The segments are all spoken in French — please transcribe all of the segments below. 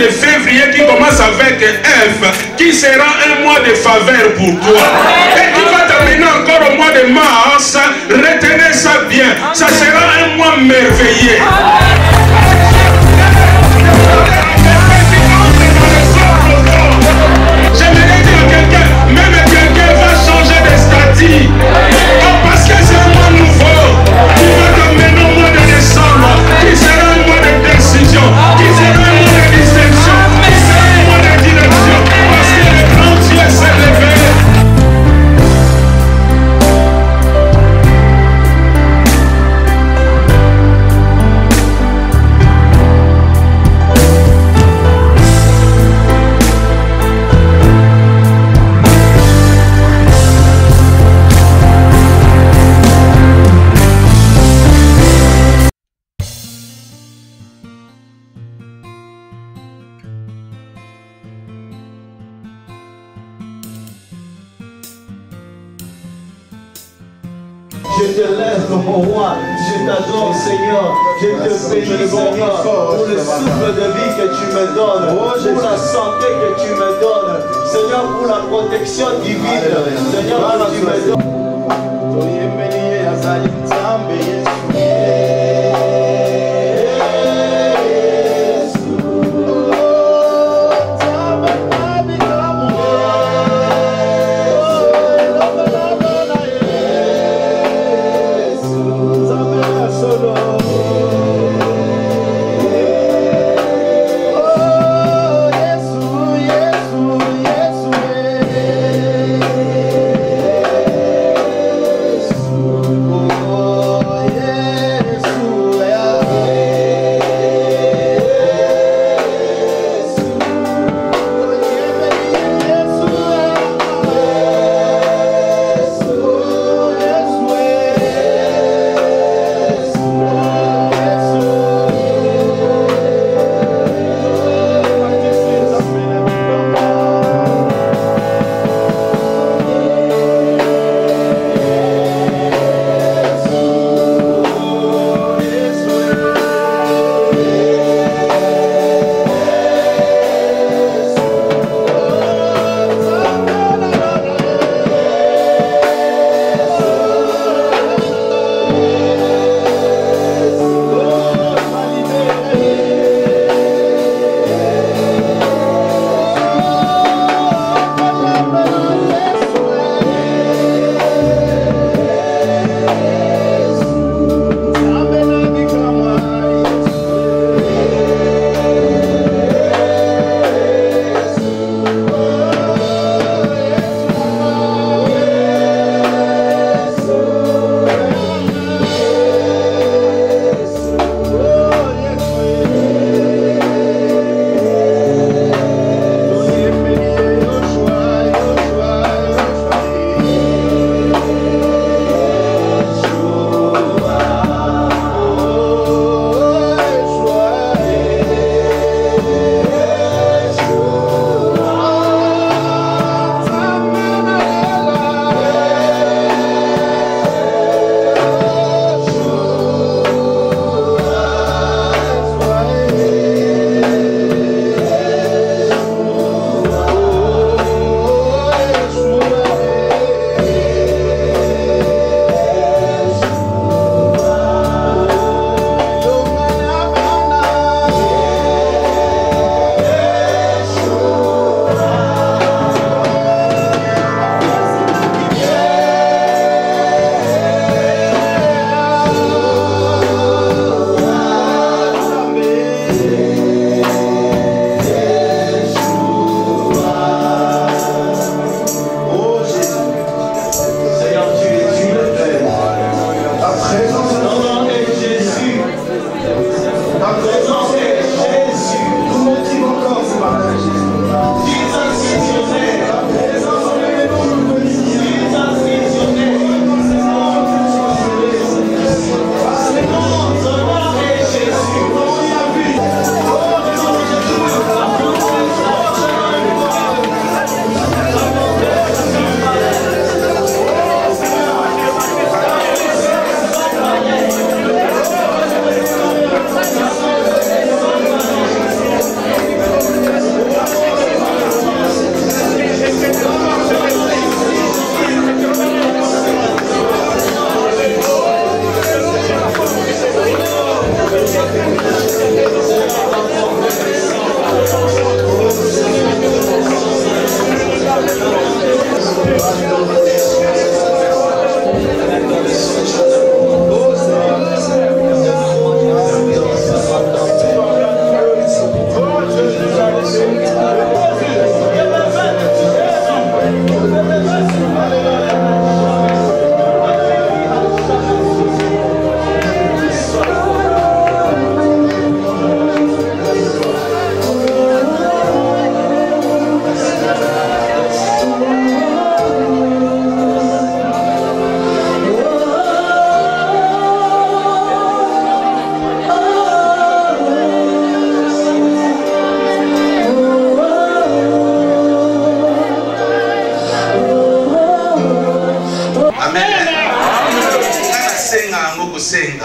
de février qui commence avec F, qui sera un mois de faveur pour toi. Et qui va terminer encore au mois de mars. Retenez ça bien. Ça sera un mois merveilleux. J'aimerais dire à quelqu'un, même quelqu'un va changer de statut. Oh, parce que c'est un mois nouveau qui va t'amener au mois de décembre, qui sera un mois de décision, qui sera un mois de distinction, qui sera un mois de direction, parce que le grand Dieu s'est levé. Je te lève, mon roi, je t'adore, Seigneur, je te bénis, Seigneur, pour le souffle de vie que tu me donnes, pour la santé que tu me donnes, Seigneur, pour la protection divine, Seigneur, que tu me donnes. Oh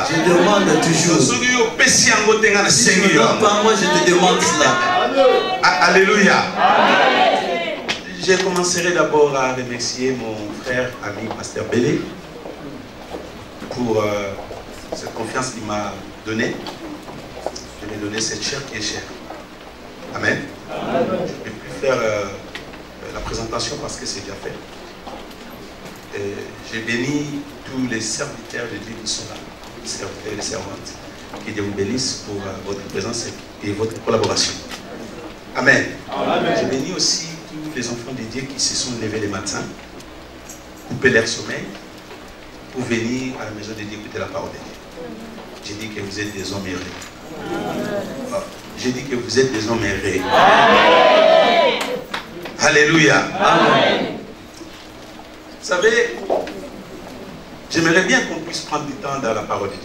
Je demande toujours. Si tu ne me donnes pas, moi je te demande cela. Alléluia. Je commencerai d'abord à remercier mon frère, ami, pasteur Bélé, pour cette confiance qu'il m'a donnée. Je lui ai donné cette chair qui est chère. Amen. Je ne peux plus faire la présentation parce que c'est déjà fait. J'ai béni tous les serviteurs de Dieu qui sont là, les serviteurs et les servantes. Que Dieu vous bénisse pour votre présence et votre collaboration. Amen. J'ai béni aussi tous les enfants de Dieu qui se sont levés le matin, couper leur sommeil, pour venir à la maison de Dieu écouter la parole de Dieu. J'ai dit que vous êtes des hommes heureux. J'ai dit que vous êtes des hommes heureux. Alléluia. Amen. Vous savez, j'aimerais bien qu'on puisse prendre du temps dans la parole de Dieu.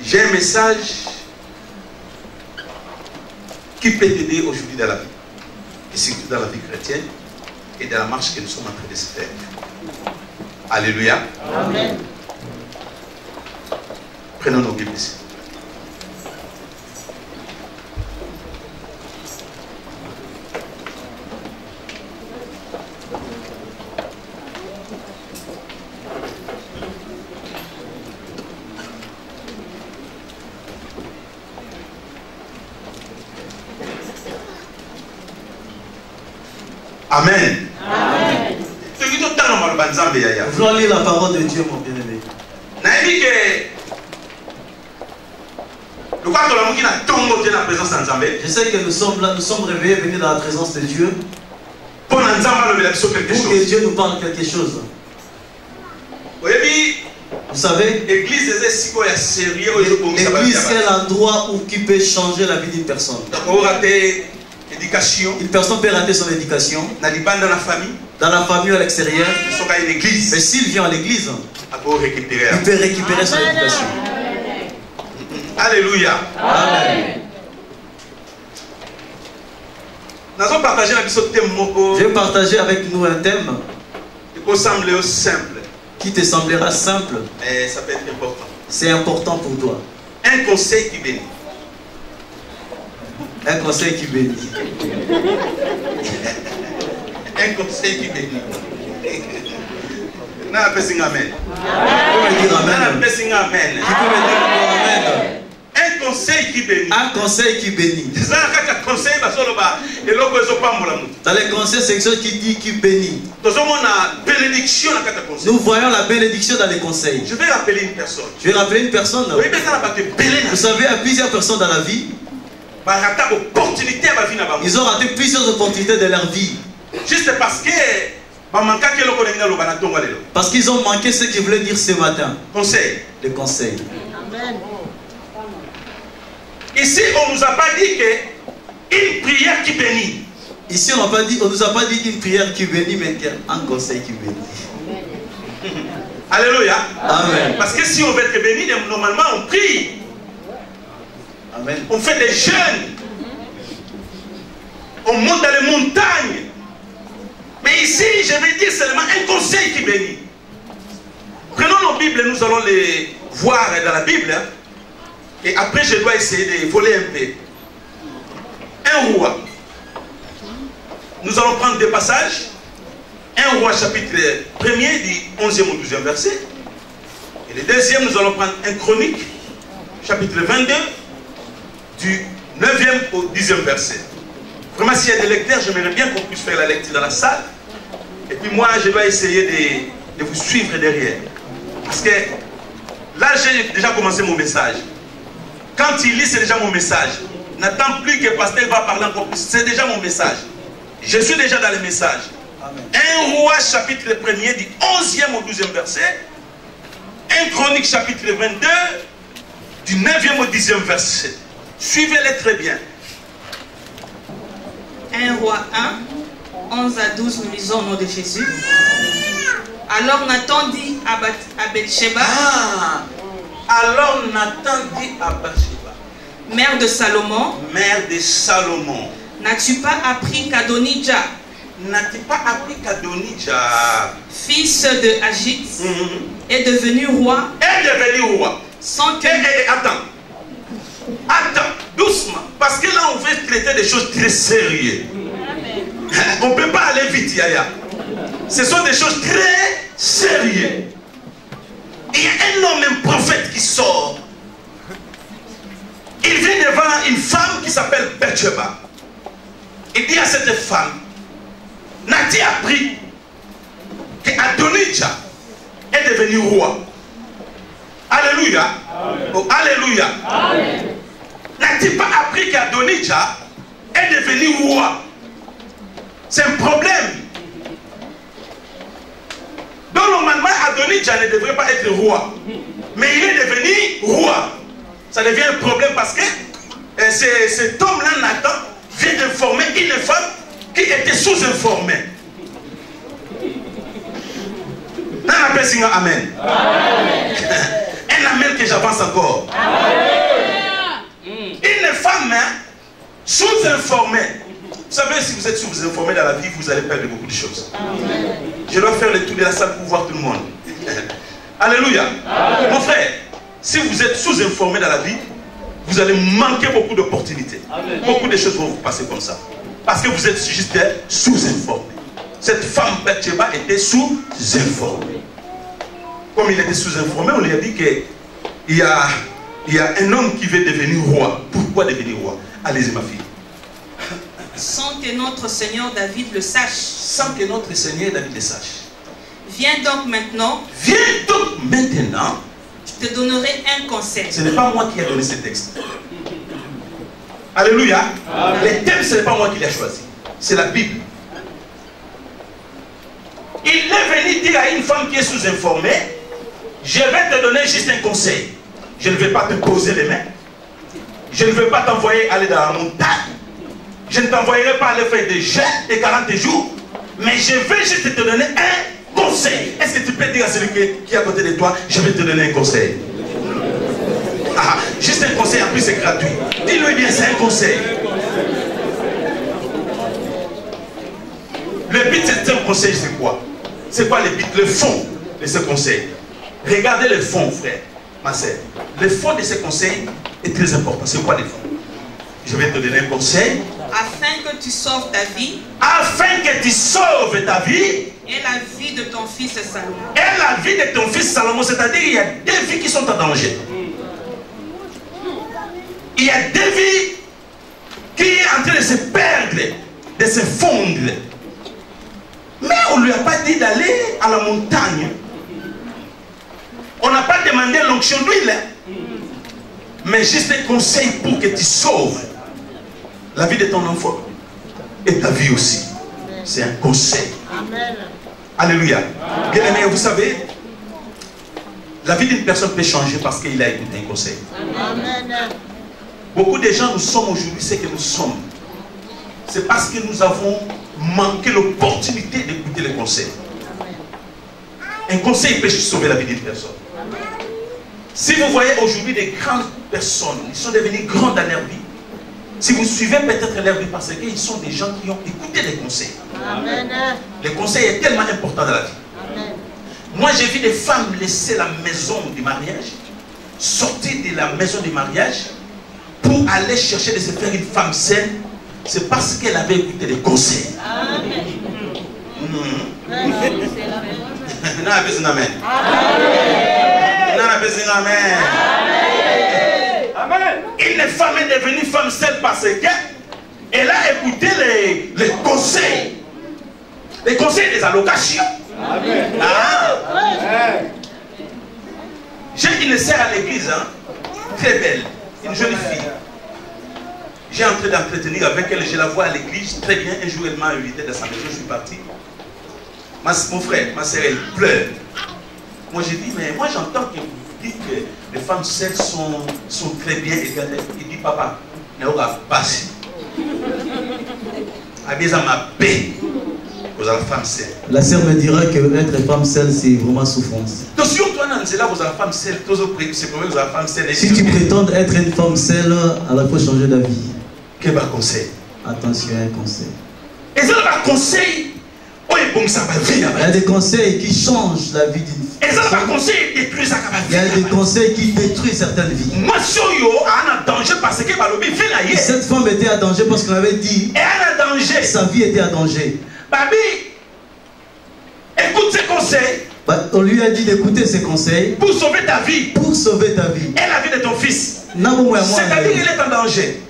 J'ai un message qui peut t'aider aujourd'hui dans la vie, et surtout dans la vie chrétienne et dans la marche que nous sommes en train de se faire. Alléluia. Amen. Prenons nos Bibles ici. Amen. Amen. Nous voulons lire la parole de Dieu, mon bien-aimé. Je sais que nous sommes là, nous sommes réveillés, venus dans la présence de Dieu. Pour que Dieu nous parle quelque chose. Vous savez, l'église est l'endroit où qui peut changer la vie d'une personne. Une personne peut rater son éducation dans la famille ou à l'extérieur. Mais s'il vient à l'église, il peut récupérer son éducation. Alléluia. Amen. Je vais partager avec nous un thème qui te semblera simple, mais ça peut être important. C'est important pour toi. Un conseil qui bénit. Un conseil qui bénit. Un conseil qui bénit. Amen. Qui peut me dire amen? Un conseil qui bénit. Un conseil qui bénit. Dans les conseils, c'est quelque chose qui dit qui bénit. Nous voyons la bénédiction dans les conseils. Je vais rappeler une personne. Je vais rappeler une personne. Vous savez, il y a plusieurs personnes dans la vie. Ils ont raté plusieurs opportunités de leur vie. Juste parce qu'ils ont manqué ce qu'ils voulaient dire ce matin. Conseil. Les conseils. Amen. Ici, on ne nous a pas dit qu'une prière qui bénit. Ici, on ne nous a pas dit une prière qui bénit, mais un conseil qui bénit. Alléluia. Amen. Parce que si on veut être béni, normalement on prie. Amen. On fait des jeûnes. On monte dans les montagnes. Mais ici, je vais dire seulement un conseil qui bénit. Prenons nos Bibles, nous allons les voir dans la Bible. Et après, je dois essayer de voler un peu. Un roi. Nous allons prendre des passages. Un roi chapitre 1er du 11e au 12e verset. Et le deuxième, nous allons prendre un chronique chapitre 22 du 9e au 10e verset. Vraiment, s'il y a des lecteurs, j'aimerais bien qu'on puisse faire la lecture dans la salle. Et puis moi, je dois essayer de vous suivre derrière. Parce que là, j'ai déjà commencé mon message. Quand il lit, c'est déjà mon message. N'attends plus que le pasteur va parler encore plus. C'est déjà mon message. Je suis déjà dans le message. Amen. Un roi chapitre 1er du 11e au 12e verset. Un chronique chapitre 22 du 9e au 10e verset. Suivez-les très bien. 1 roi 1, 11 à 12, nous lisons au nom de Jésus. Alors Nathan dit à Bathsheba. Alors Nathan dit à Bathsheba, mère de Salomon. Mère de Salomon. N'as-tu pas appris qu'Adonijah, n'as-tu pas appris qu'Adonija, fils de Agit, est devenu roi sans que... Attends, doucement, parce que là on veut traiter des choses très sérieuses. On ne peut pas aller vite, Yaya. Ce sont des choses très sérieuses. Il y a un homme, un prophète qui sort. Il vient devant une femme qui s'appelle Bathsheba. Il dit à cette femme, n'as-tu appris qu'Adonija est devenu roi? Alléluia. Oh, alléluia. N'as-tu pas appris qu'Adonija est devenu roi? C'est un problème. Donc normalement, Adonija ne devrait pas être roi. Mais il est devenu roi. Ça devient un problème parce que cet homme-là, Nathan, vient informer une femme qui était sous-informée. Amen. Amen. Un amen que j'avance encore. Une femme sous-informée. Vous savez, si vous êtes sous-informé dans la vie, vous allez perdre beaucoup de choses. Je dois faire le tour de la salle pour voir tout le monde. Alléluia. Mon frère, si vous êtes sous-informé dans la vie, vous allez manquer beaucoup d'opportunités. Beaucoup de choses vont vous passer comme ça. Parce que vous êtes juste sous-informé. Cette femme Bathsheba était sous-informée. Comme il était sous-informé, on lui a dit qu'il y a un homme qui veut devenir roi. Pourquoi devenir roi? Allez-y ma fille. Sans que notre Seigneur David le sache. Sans que notre Seigneur David le sache. Viens donc maintenant. Viens donc maintenant. Je te donnerai un conseil. Ce n'est pas moi qui ai donné ce texte. Alléluia. Les thèmes, ce n'est pas moi qui l'ai choisi. C'est la Bible. Il est venu dire à une femme qui est sous-informée, je vais te donner juste un conseil. Je ne vais pas te poser les mains. Je ne vais pas t'envoyer aller dans la montagne. Je ne t'envoyerai pas aller faire des jeûnes de 40 jours. Mais je vais juste te donner un conseil. Est-ce que tu peux dire à celui qui est à côté de toi, je vais te donner un conseil? Ah, juste un conseil, en plus c'est gratuit. Dis-lui bien, c'est un conseil. Le but de ce conseil, c'est quoi? C'est quoi le but, le fond de ce conseil? Regardez le fond, frère, ma soeur. Le fond de ce conseil est très important. C'est quoi le fond? Je vais te donner un conseil. Afin que tu sauves ta vie. Afin que tu sauves ta vie. Et la vie de ton fils Salomon. Et la vie de ton fils Salomon. C'est-à-dire qu'il y a deux vies qui sont en danger. Il y a deux vies qui sont en train de se perdre, de se fondre. Mais on ne lui a pas dit d'aller à la montagne. On n'a pas demandé l'onction d'huile. Mais juste un conseil pour que tu sauves la vie de ton enfant et ta vie aussi. C'est un conseil. Amen. Alléluia. Bien aimé, vous savez, la vie d'une personne peut changer parce qu'il a écouté un conseil. Amen. Beaucoup de gens, nous sommes aujourd'hui ce que nous sommes. C'est parce que nous avons manqué l'opportunité d'écouter les conseils. Un conseil peut sauver la vie d'une personne. Si vous voyez aujourd'hui des grandes personnes, ils sont devenus grands dans leur vie. Si vous suivez peut-être leur vie, parce qu'ils sont des gens qui ont écouté les conseils. Amen. Le conseil est tellement important dans la vie. Amen. Moi, j'ai vu des femmes laisser la maison du mariage, sortir de la maison du mariage, pour aller chercher de se faire une femme saine. C'est parce qu'elle avait écouté les conseils. Amen. Amen. Amen. Une femme est devenue femme seule parce qu'elle a écouté les conseils. Les conseils des allocations. Amen. Ah. J'ai une sœur à l'église, hein, très belle, une jolie fille. J'ai entré d'entretenir avec elle, je la vois à l'église, très bien. Un jour, elle m'a invité dans sa maison, je suis parti. Mon frère, ma sœur, elle pleure. Moi, j'ai dit, mais moi, j'entends que vous dites que les femmes seules sont très bien égales. Il dit, papa, ne pas passer. La sœur me dira que être femme seule, c'est vraiment souffrance. Si tu prétends être une femme seule, alors il faut changer d'avis. Quel conseil? Attention à un conseil. Et c'est un conseil Il y a des conseils qui changent la vie d'une Et ça, personne. pas conseil détruit ça. Il y a des conseils qui détruisent certaines vies. Moi, si yo a un danger parce que balobi fait la yé. Cette femme était en danger parce qu'on avait dit Et un danger. sa vie était en danger. Babi, écoute ces conseils Bah, on lui a dit d'écouter ses conseils pour sauver ta vie pour sauver ta vie. et la vie de ton fils. C'est-à-dire C'est-à-dire qu'il est en danger.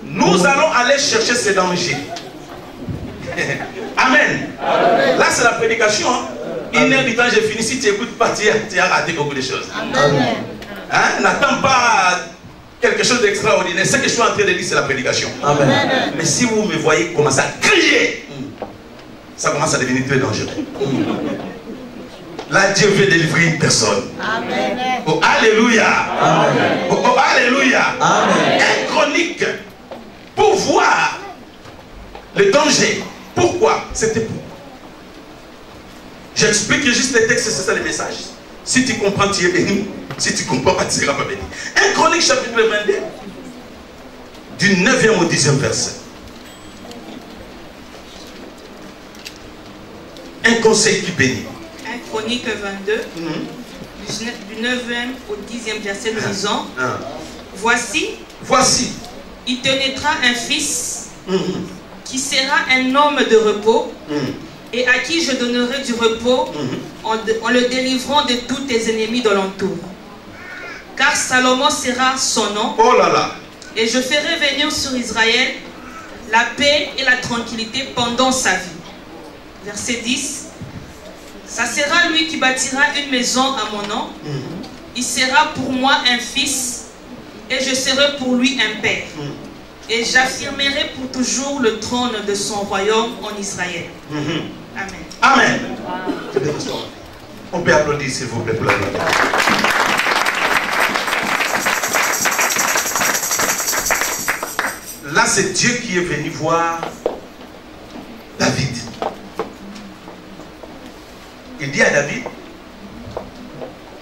Nous allons aller chercher ce danger. Amen. Là, c'est la prédication. Une heure du temps, j'ai fini. Si tu n'écoutes pas, tu as raté beaucoup de choses. Amen. Hein? N'attends pas quelque chose d'extraordinaire. Ce que je suis en train de dire, c'est la prédication. Amen. Mais si vous me voyez commencer à crier, ça commence à devenir très dangereux. Là, Dieu veut délivrer une personne. Amen. Oh, alléluia. Amen. Oh, oh, alléluia. Amen. Un chronique pour voir le danger. Pourquoi? C'était pour. J'explique juste les textes, c'est ça le message. Si tu comprends, tu es béni. Si tu ne comprends pas, tu ne seras pas béni. Un chronique chapitre 22, du 9e au 10e verset. Un conseil qui bénit. 1 Chronique 22, du 9e au 10e verset, nous lisons. Voici, il te naîtra un fils qui sera un homme de repos et à qui je donnerai du repos en le délivrant de tous tes ennemis de l'entour. Car Salomon sera son nom. Oh là là. Et je ferai venir sur Israël la paix et la tranquillité pendant sa vie. Verset 10. Ça sera lui qui bâtira une maison à mon nom. Il sera pour moi un fils et je serai pour lui un père. Et j'affirmerai pour toujours le trône de son royaume en Israël. Amen. Amen. On peut applaudir s'il vous plaît pour la gloire. Là, c'est Dieu qui est venu voir David. Il dit à David,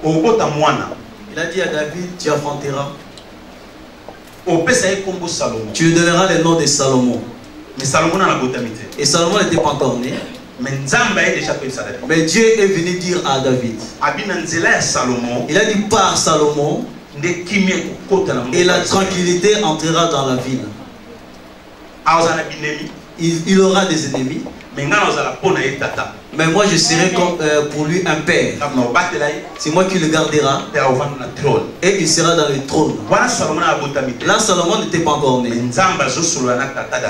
Il a dit à David, tu affronteras. Salomon. Tu lui donneras le nom de Salomon. Mais Salomon n'a pas été. Et Salomon n'était pas encore né. Mais Dieu est venu dire à David. Il a dit par Salomon, et la tranquillité entrera dans la ville. Il aura des ennemis. Mais moi je serai comme, pour lui un père. C'est moi qui le gardera. Et il sera dans le trône. Là Salomon n'était pas encore né.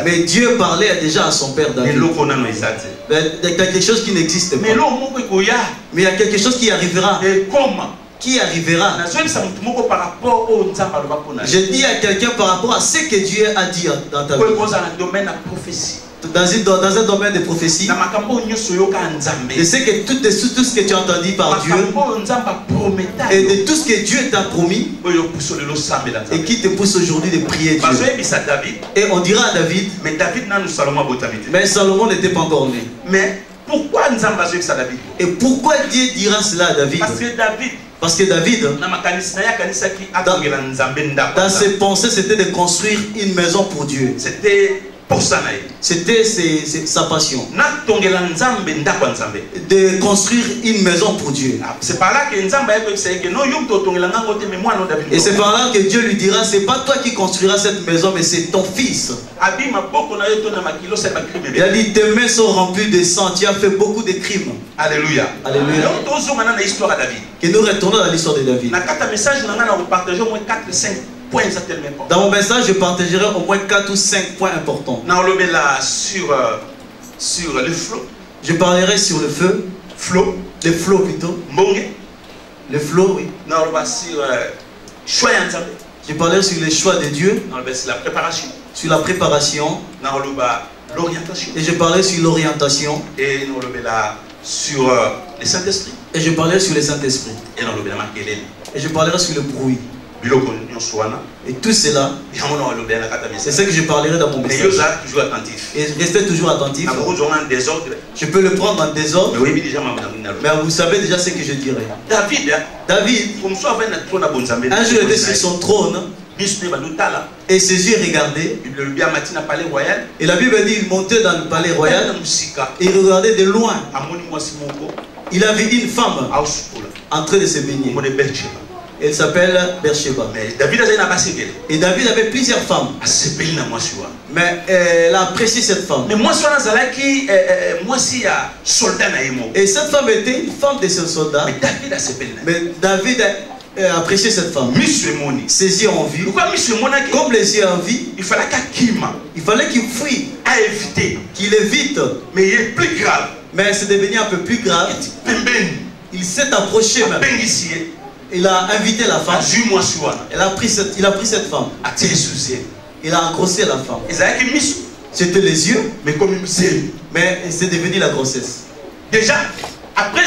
Mais Dieu parlait déjà à son père David. Il y a quelque chose qui n'existe pas. Mais il y a quelque chose qui arrivera. Qui arrivera. Je dis à quelqu'un par rapport à ce que Dieu a dit dans ta vie. Dans un domaine de prophétie, de ce que tout ce que tu as entendu par Dieu et de tout ce que Dieu t'a promis et qui te pousse aujourd'hui de prier Dieu. Et on dira à David, mais Salomon n'était pas encore né. Mais pourquoi David? Et pourquoi Dieu dira cela à David? Parce que David, dans ses pensées, c'était de construire une maison pour Dieu. C'était sa passion. De construire une maison pour Dieu. C'est par là que et c'est par là que Dieu lui dira, c'est pas toi qui construiras cette maison, mais c'est ton fils. Il a dit, tes mains sont remplies de sang, tu as fait beaucoup de crimes. Alléluia. Alléluia. Que nous retournons dans l'histoire de David. Dans mon message, je partagerai au moins 4 ou 5 points importants. Sur le flot. Je parlerai sur le feu. Le flot plutôt. Le flot, oui. Je parlerai sur les choix de Dieu. La préparation. Sur la préparation. L'orientation. Et je parlerai sur l'orientation. Et sur le Saint-Esprit. Et je parlerai sur le Saint-Esprit. Et je parlerai sur le bruit. Et tout cela, c'est ce que je parlerai dans mon message. Et restez toujours attentif. Je peux le prendre en désordre, mais vous savez déjà ce que je dirai. David, un jour il était sur son trône. Et ses yeux regardaient. Et la Bible dit il montait dans le palais royal. Et il regardait de loin. Il a vu une femme en train de se baigner. Elle s'appelle Bersheba. Et David avait plusieurs femmes. Mais elle a apprécié cette femme. Et cette femme était une femme de son soldat. Mais David a apprécié cette femme. Ses yeux ont vu. Comme les yeux ont vu, il fallait qu'il fuit, qu'il évite. Mais il est plus grave. Mais c'est devenu un peu plus grave. Il s'est approché même. Il a invité la femme. Il a pris cette femme. Il a engrossé la femme. C'était les yeux. Mais c'est devenu la grossesse. Déjà, après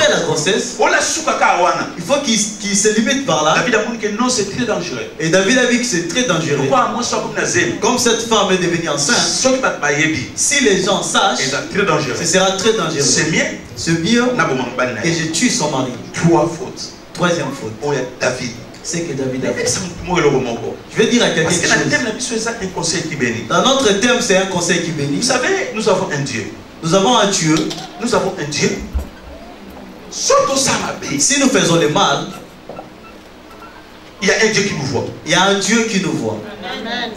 la grossesse, il faut qu'il se limite par là. David a dit que non, c'est très dangereux. Et David a vu que c'est très dangereux. Comme cette femme est devenue enceinte, si les gens sachent, ce sera très dangereux. C'est mieux et je tue son mari. Troisième faute. C'est que David a fait. Je vais dire à quelqu'un quelque chose. Dans notre thème, c'est un conseil qui bénit. Vous savez, nous avons un Dieu. Nous avons un Dieu. Nous avons un Dieu. Si nous faisons le mal, il y a un Dieu qui nous voit. Il y a un Dieu qui nous voit. Amen.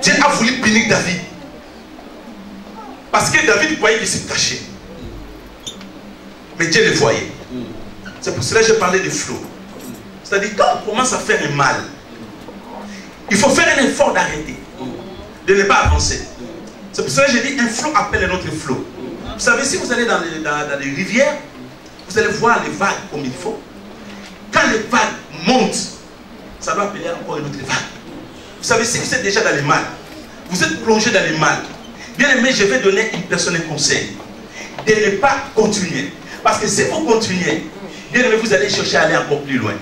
Dieu a voulu punir David. Parce que David croyait qu'il s'est caché. Mais Dieu le voyait. C'est pour cela que je parlais de flot. C'est-à-dire, quand on commence à faire un mal, il faut faire un effort d'arrêter, de ne pas avancer. C'est pour cela que j'ai dit, un flot appelle un autre flot. Vous savez, si vous allez dans les rivières, vous allez voir les vagues comme il faut. Quand les vagues montent, ça doit appeler encore une autre vague. Vous savez, si vous êtes déjà dans le mal, vous êtes plongé dans le mal, bien aimé, je vais donner une personne un conseil. De ne pas continuer. Parce que si vous continuez, bien aimé, vous allez chercher à aller encore plus loin.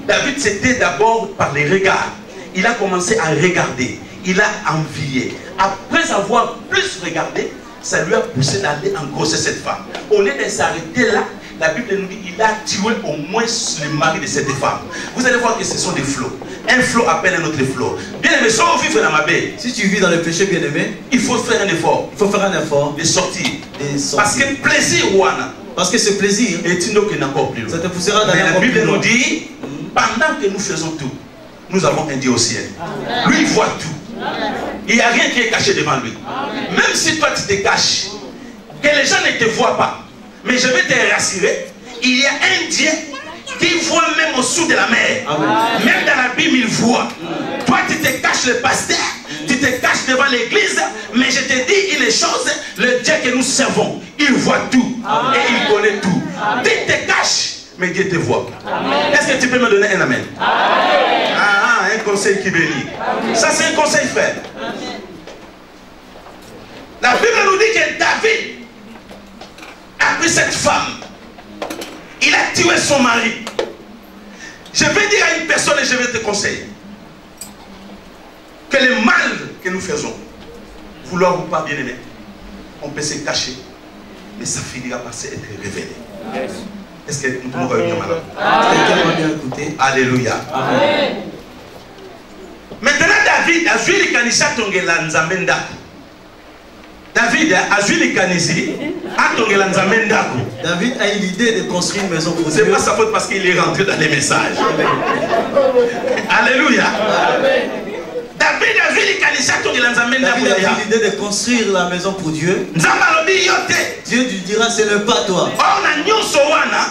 David, c'était d'abord par les regards. Il a commencé à regarder. Il a envié. Après avoir plus regardé, ça lui a poussé d'aller engrosser cette femme. Au lieu de s'arrêter là, la Bible nous dit qu'il a tué au moins le mari de cette femme. Vous allez voir que ce sont des flots. Un flot appelle un autre flot. Bien aimé, sans vivre dans ma baie. Si tu vis dans le péché, bien aimé, il faut faire un effort. Il faut faire un effort de sortir. Parce que plaisir, Wana. Parce que ce plaisir, et tu n'as encore plus loin. Ça te poussera d'aller encore plus loin. Mais la Bible nous dit, pendant que nous faisons tout, nous avons un Dieu au ciel. Amen. Lui, il voit tout. Amen. Il n'y a rien qui est caché devant lui. Amen. Même si toi, tu te caches, que les gens ne te voient pas, mais je vais te rassurer, il y a un Dieu qui voit même au-dessous de la mer. Amen. Même dans la Bible, il voit. Amen. Toi, tu te caches le pasteur, tu te caches devant l'église, mais je te dis une chose, le Dieu que nous servons, il voit tout. Amen. Et il connaît tout. Amen. Tu te caches, mais Dieu te voit. Est-ce que tu peux me donner un amen? Amen. Ah, un conseil qui bénit. Amen. Ça, c'est un conseil fait. La Bible nous dit que David a pris cette femme. Il a tué son mari. Je vais dire à une personne et je vais te conseiller que le mal que nous faisons, vouloir ou pas, bien aimé, on peut se cacher, mais ça finira par se être révélé. Yes. Est-ce que nous pouvons revenir maintenant? Alléluia. Amen. Maintenant, David a vu les canisa tongela nzamenda. David a vu les canisi a tongela nzamenda. David a eu l'idée de construire une maison pour Dieu. C'est pas sa faute parce qu'il est rentré dans les messages. Alléluia. Amen. David a vu l'idée de construire la maison pour Dieu. Dieu lui dira ce n'est pas toi.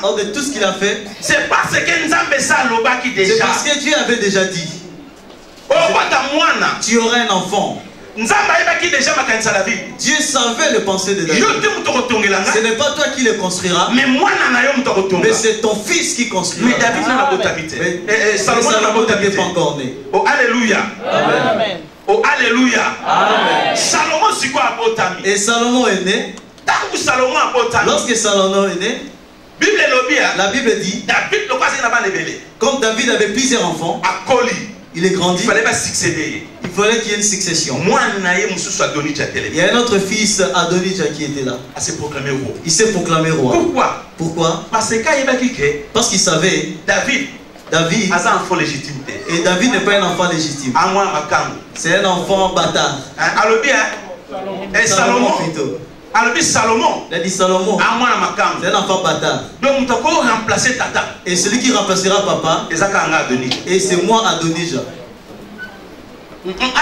Or de tout ce qu'il a fait, c'est parce que Dieu avait déjà dit tu auras un enfant. Dieu savait le pensée de David. Ce n'est pas toi qui le construiras, mais c'est ton fils qui construira. Mais David n'a pas Salomon n'était pas encore né. Oh alléluia. Amen. Oh alléluia. Amen. Salomon c'est quoi abotami? Et Salomon est né. Lorsque Salomon est né, la Bible dit comme David avait plusieurs enfants, il est grandi. Il fallait pas succéder. Il fallait qu'il y ait une succession. Il y a un autre fils, Adonijah, qui était là. Il s'est proclamé roi. Pourquoi? Pourquoi? Parce qu'il savait, David. Asa enfant légitime. Et David n'est pas un enfant légitime. C'est un enfant bâtard. Alobi, et Salomon. Alobi Salomon. Il a dit Salomon. C'est un enfant bâtard. Donc, tu peux remplacer Tata. Et celui qui remplacera papa. Et c'est moi Adonija.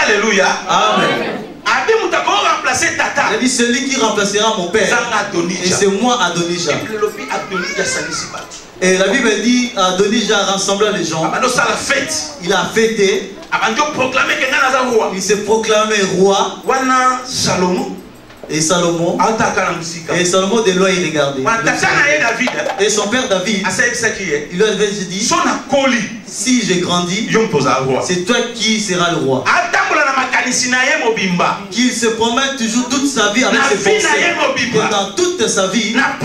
Alléluia. Amen. Il a dit celui qui remplacera mon père. Et c'est moi Adonija. Et la Bible dit Adonija rassembla les gens. Il a fêté. Il s'est proclamé roi. Et Salomon de loin il regardait. Et son père David, il lui avait dit, si j'ai grandi, c'est toi qui seras le roi. Qu'il se promène toujours toute sa vie avec ses pensées. Et dans toute sa vie, dans la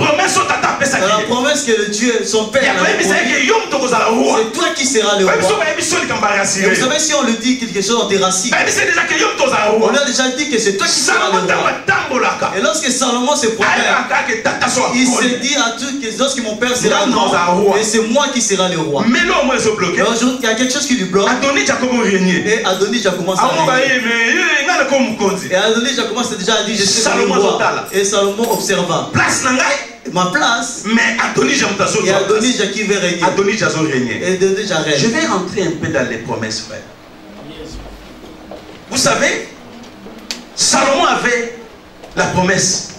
promesse que le Dieu, son père, c'est toi qui seras le roi. Et vous savez, si on lui dit quelque chose, on te racine. On lui a déjà dit que c'est toi qui seras le roi. Et lorsque Salomon se promène, il se dit à tous que lorsque mon père sera grand, et c'est moi qui serai le roi. Mais aujourd'hui, il y a quelque chose qui lui bloque. Et Adonija commence à régner. Et Adonija commence déjà à dire je suis le roi. Et Salomon observa. Ma place. Mais Adonija qui veut régner. Et Adonija règne. Je vais rentrer un peu dans les promesses, frère. Vous savez, Salomon avait la promesse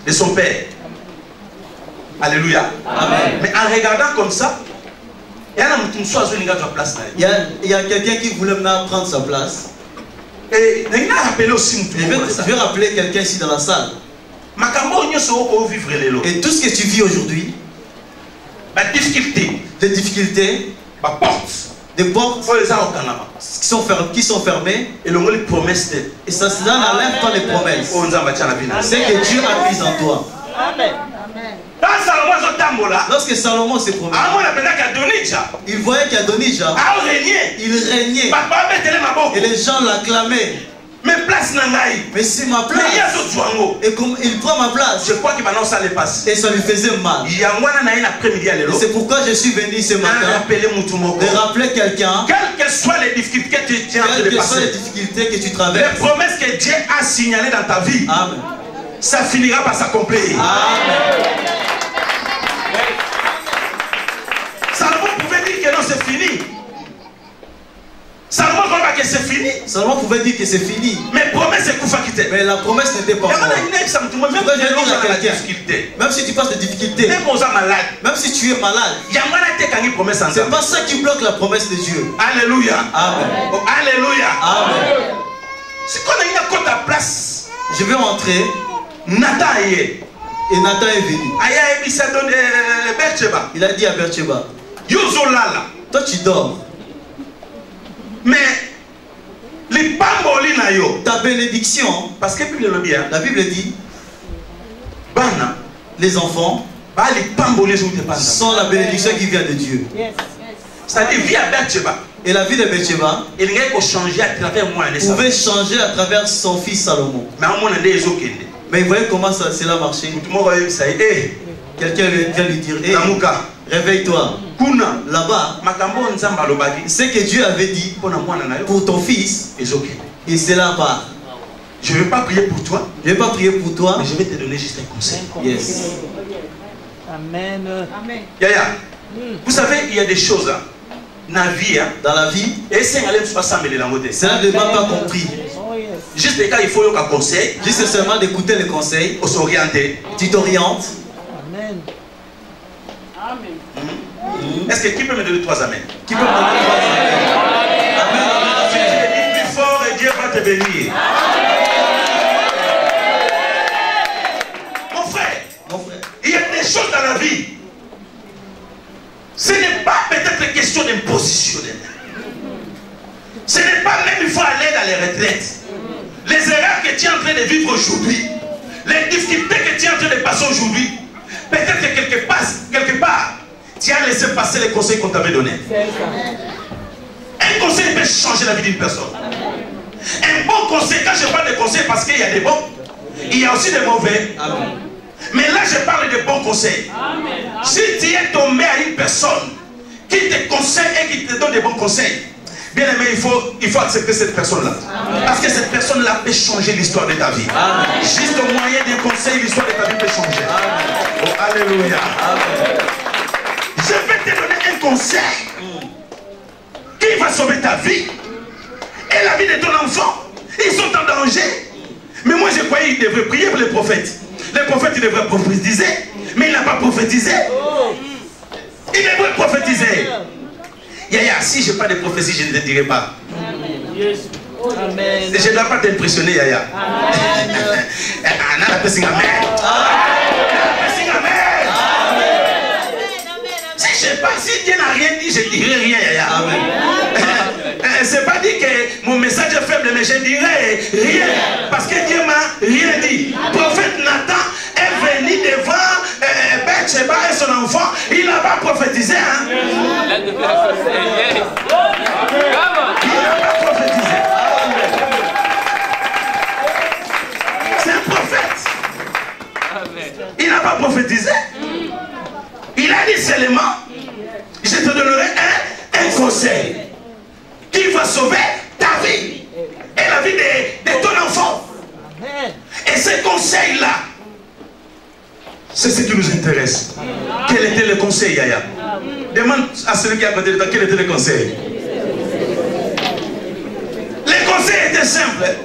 de son père. Alléluia. Amen. Mais en regardant comme ça, il y a quelqu'un qui voulait maintenant prendre sa place. Et je vais rappeler quelqu'un ici dans la salle. Et tout ce que tu vis aujourd'hui, des difficultés, des portes qui sont fermées, et ça n'enlève pas les promesses. C'est que Dieu a mis en toi. Amen. Lorsque Salomon s'est promené, il voyait qu'Adonija, il régnait. Et les gens l'acclamaient. Mais c'est ma place. Et comme il prend ma place, je crois que maintenant ça allait passer. Et ça lui faisait mal. Et c'est pourquoi je suis venu ce matin de rappeler quelqu'un, quelles que soient les difficultés que tu tiens de passer, que tu traverses, les promesses que Dieu a signalées dans ta vie, amen, ça finira par s'accomplir. Amen. Salomon pouvait dire que non, c'est fini. Salomon ne pas que c'est fini. Salomon pouvait dire que c'est fini. Mais promesse c'est Koufa qui mais la promesse n'était pas morte. Même si tu passes des difficultés, même si tu es malade, c'est pas ça qui bloque la promesse de Dieu. Alléluia. Amen. Oh, alléluia. Amen. C'est qu'on a une côte à place. Je vais rentrer. Nathan est. Et Nathan est venu. Il a dit à Bercheba, toi tu dors. Mais les ta bénédiction, parce que la Bible dit, les enfants sont la bénédiction qui vient de Dieu. C'est-à-dire vie à Bercheba. Et la vie de Bercheba pouvait changer à travers son fils Salomon. Mais vous voyez comment cela marchait. Quelqu'un vient lui dire, hey, réveille-toi. Là-bas, ce que Dieu avait dit pour ton fils, et c'est là-bas. Je ne vais pas prier pour toi. Je ne vais pas prier pour toi. Mais je vais te donner juste un conseil. Yes. Amen. Amen. Yaya, vous savez, il y a des choses dans la vie. Et c'est cela ne m'a pas compris. Juste quand il faut un conseil. Juste seulement d'écouter les conseils. On s'orienter. Tu t'orientes. Amen. Amen. Est-ce que qui peut me donner 3 amens? Qui peut me donner 3 amens? Amen. Si tu dis plus fort et Dieu va te bénir. Mon frère, il y a des choses dans la vie. Ce n'est pas peut-être question d'imposition. Ce n'est pas même il faut aller dans les retraites. Les erreurs que tu es en train de vivre aujourd'hui, les difficultés que tu es en train de passer aujourd'hui, peut-être que quelque part, tu as laissé passer les conseils qu'on t'avait donnés. Un conseil peut changer la vie d'une personne. Un bon conseil, quand je parle de conseils, parce qu'il y a des bons, il y a aussi des mauvais. Amen. Mais là, je parle de bons conseils. Si tu es tombé à une personne qui qui te conseille et qui te donne des bons conseils, bien aimé, il faut accepter cette personne-là. Parce que cette personne-là peut changer l'histoire de ta vie. Amen. Juste au moyen d'un conseil, l'histoire de ta vie peut changer. Amen. Oh, alléluia. Amen. Je vais te donner un conseil qui va sauver ta vie et la vie de ton enfant. Ils sont en danger. Mais moi, je croyais qu'il devrait prier pour les prophètes. Les prophètes, ils devraient prophétiser. Mais il n'a pas prophétisé. Il devrait prophétiser. Yaya, si je n'ai pas de prophétie, je ne te dirai pas. Amen. Je ne dois pas t'impressionner, Yaya. Amen. Si Dieu n'a rien dit, je ne dirai rien, Yaya. C'est pas dit que mon message est faible, mais je ne dirai rien. Parce que Dieu m'a rien dit. Le prophète Nathan est venu devant Bathsheba et son enfant. Il n'a pas prophétisé. Hein? Il n'a pas prophétisé. C'est un prophète. Il n'a pas prophétisé. Il a dit seulement, je te donnerai un conseil qui va sauver ta vie et la vie de ton enfant. Et ce conseil-là, c'est ce qui nous intéresse. Quel était le conseil, Yaya? Demande à celui qui a côté de toi, quel était le conseil? Le conseil était simple.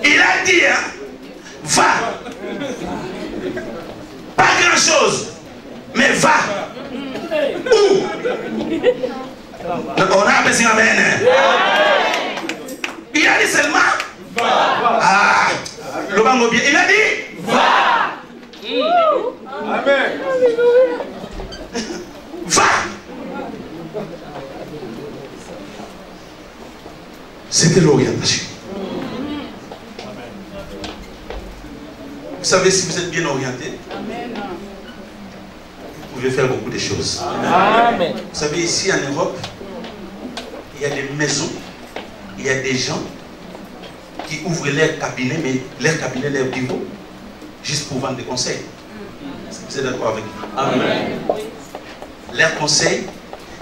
Il a dit, hein, va. Pas grand-chose, mais va. Où? On a appelé ça amen. Il a dit seulement va. Ah, le bango bien. Il a dit va. Amen. Va. C'était l'orientation. Vous savez, si vous êtes bien orienté, vous pouvez faire beaucoup de choses. Amen. Vous savez, ici en Europe, il y a des maisons, il y a des gens qui ouvrent leur cabinet, mais leur cabinet, leur bureau, juste pour vendre des conseils. Vous êtes d'accord avec moi? Amen. Leur conseil,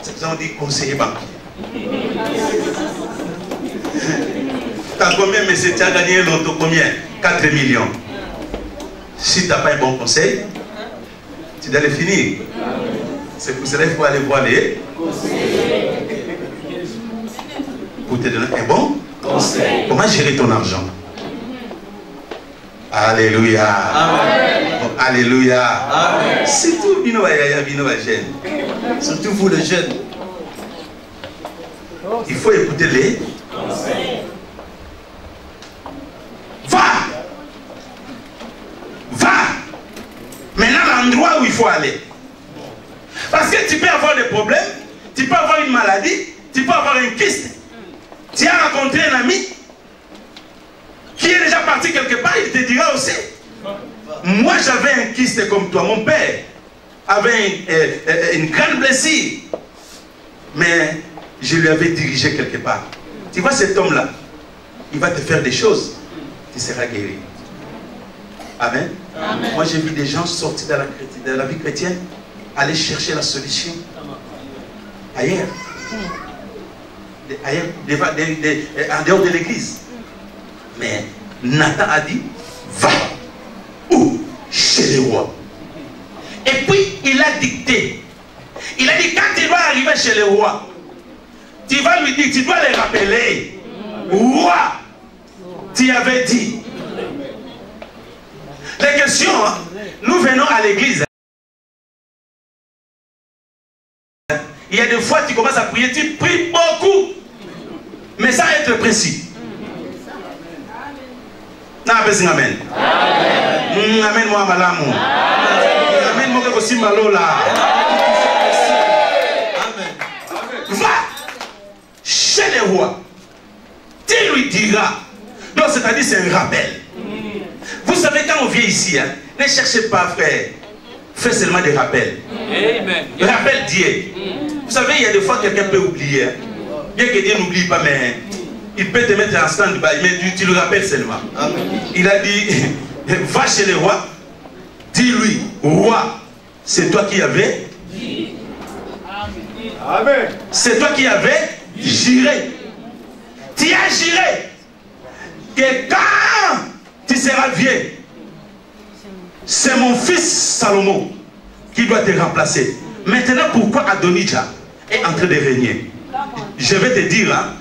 c'est pour ça qu'on dit conseiller banquier. T'as combien, monsieur? Tu as gagné l'auto combien? 4 millions. Si tu n'as pas un bon conseil, tu dois le finir. C'est pour cela qu'il faut aller voir les conseillers pour te donner un bon conseil. Comment gérer ton argent? Alléluia. Amen. Oh, alléluia. Amen. Surtout surtout vous les jeunes. Il faut écouter les conseils. Va. Va. Maintenant, l'endroit où il faut aller. Parce que tu peux avoir des problèmes, tu peux avoir une maladie, tu peux avoir un kyste. Tu as rencontré un ami qui est déjà parti quelque part, il te dira aussi. Moi, j'avais un kyste comme toi. Mon père avait une grande blessure. Mais je lui avais dirigé quelque part. Tu vois cet homme-là, il va te faire des choses. Tu seras guéri. Amen. Amen. Moi, j'ai vu des gens sortir de la vie chrétienne, aller chercher la solution ailleurs. En dehors de l'église. Mais Nathan a dit, va. Où? Chez les rois. Et puis, il a dicté. Il a dit, quand il va arriver chez les rois, tu vas lui dire, tu dois les rappeler. Roi, tu avais dit. Les questions, hein? Nous venons à l'église. Il y a des fois, tu commences à prier, tu pries beaucoup. Mais sans être précis. Amen. Amen, moi, malamu. Amen, moi, aussi malola. Va chez les rois. Tu lui diras. Donc, c'est-à-dire, c'est un rappel. Vous savez, quand on vient ici, hein, ne cherchez pas, frère. Faites seulement des rappels. Amen. Rappel Dieu. Vous savez, il y a des fois quelqu'un peut oublier. Hein. Bien que Dieu n'oublie pas, mais il peut te mettre en stand-by, mais tu le rappelles seulement. Amen. Il a dit, va chez le roi, dis-lui, roi, c'est toi qui avais dit. Amen. C'est toi qui avais juré. Tu as juré que quand tu seras vieux, c'est mon fils Salomon qui doit te remplacer. Maintenant, pourquoi Adonijah est en train de régner? Je vais te dire, hein,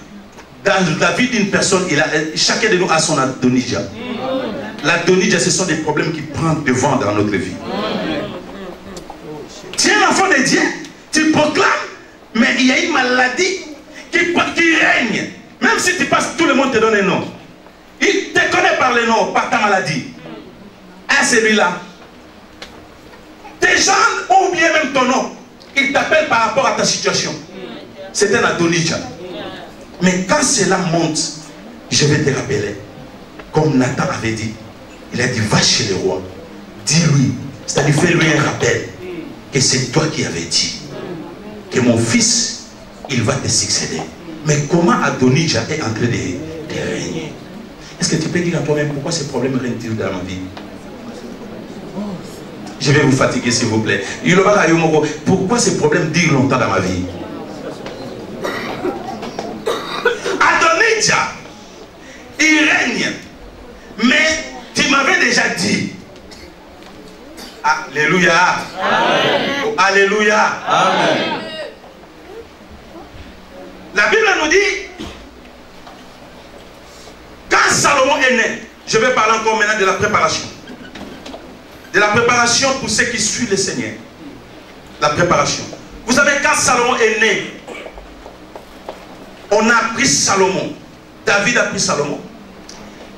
dans la vie d'une personne, chacun de nous a son Adonijah. L'Adonijah, ce sont des problèmes qui prennent devant dans notre vie. Tu es l'enfant de Dieu, tu proclames, mais il y a une maladie qui règne. Même si tu passes, tout le monde te donne un nom. Il te connaît par le nom, par ta maladie. À celui-là. Tes gens ont oublié même ton nom. Ils t'appellent par rapport à ta situation. C'est un Adonijah. Mais quand cela monte, je vais te rappeler. Comme Nathan avait dit. Il a dit, va chez le roi. Dis-lui. C'est-à-dire, fais-lui un rappel. Que c'est toi qui avais dit. Que mon fils, il va te succéder. Mais comment Adonijah est en train de régner? Est-ce que tu peux dire à toi-même pourquoi ces problèmes règnent-ils dans ma vie? Je vais vous fatiguer s'il vous plaît. Pourquoi ces problèmes durent longtemps dans ma vie? Adonijah, il règne. Mais tu m'avais déjà dit. Alléluia. Amen. Alléluia. Amen. La Bible nous dit, quand Salomon est né, je vais parler encore maintenant de la préparation. De la préparation pour ceux qui suivent le Seigneur. La préparation. Vous savez, quand Salomon est né, on a pris Salomon. David a pris Salomon.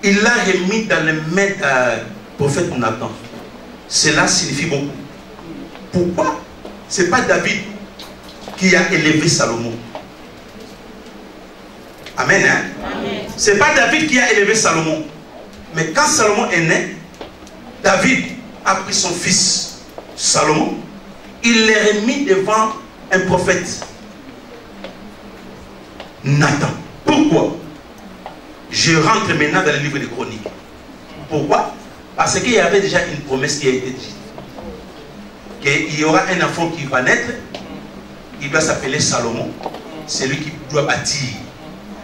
Il l'a remis dans les mains du prophète Nathan. Cela signifie beaucoup. Pourquoi? Ce n'est pas David qui a élevé Salomon. Amen. Hein? Ce n'est pas David qui a élevé Salomon. Mais quand Salomon est né, David a pris son fils Salomon. Il l'a remis devant un prophète. Nathan. Pourquoi? Je rentre maintenant dans le livre des Chroniques. Pourquoi? Parce qu'il y avait déjà une promesse qui a été dite. Qu'il y aura un enfant qui va naître. Il doit s'appeler Salomon. C'est lui qui doit bâtir.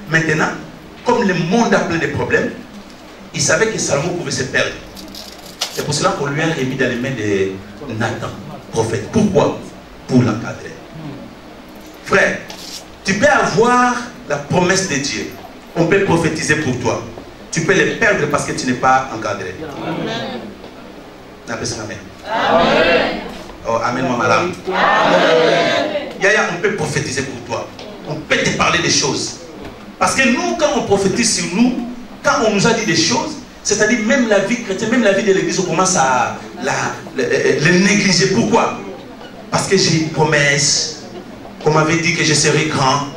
Maintenant, comme le monde a plein de problèmes, il savait que Salomon pouvait se perdre. C'est pour cela qu'on lui a remis dans les mains de Nathan, prophète. Pourquoi? Pour l'encadrer. Frère, tu peux avoir la promesse de Dieu. On peut prophétiser pour toi. Tu peux les perdre parce que tu n'es pas encadré. Amen. Amen. Amen. Oh, amen, mon madame. Yaya, on peut prophétiser pour toi. On peut te parler des choses. Parce que nous, quand on prophétise sur nous, quand on nous a dit des choses, c'est-à-dire même la vie chrétienne, même la vie de l'église, on commence à le négliger. Pourquoi? Parce que j'ai une promesse. On m'avait dit que je serais grand.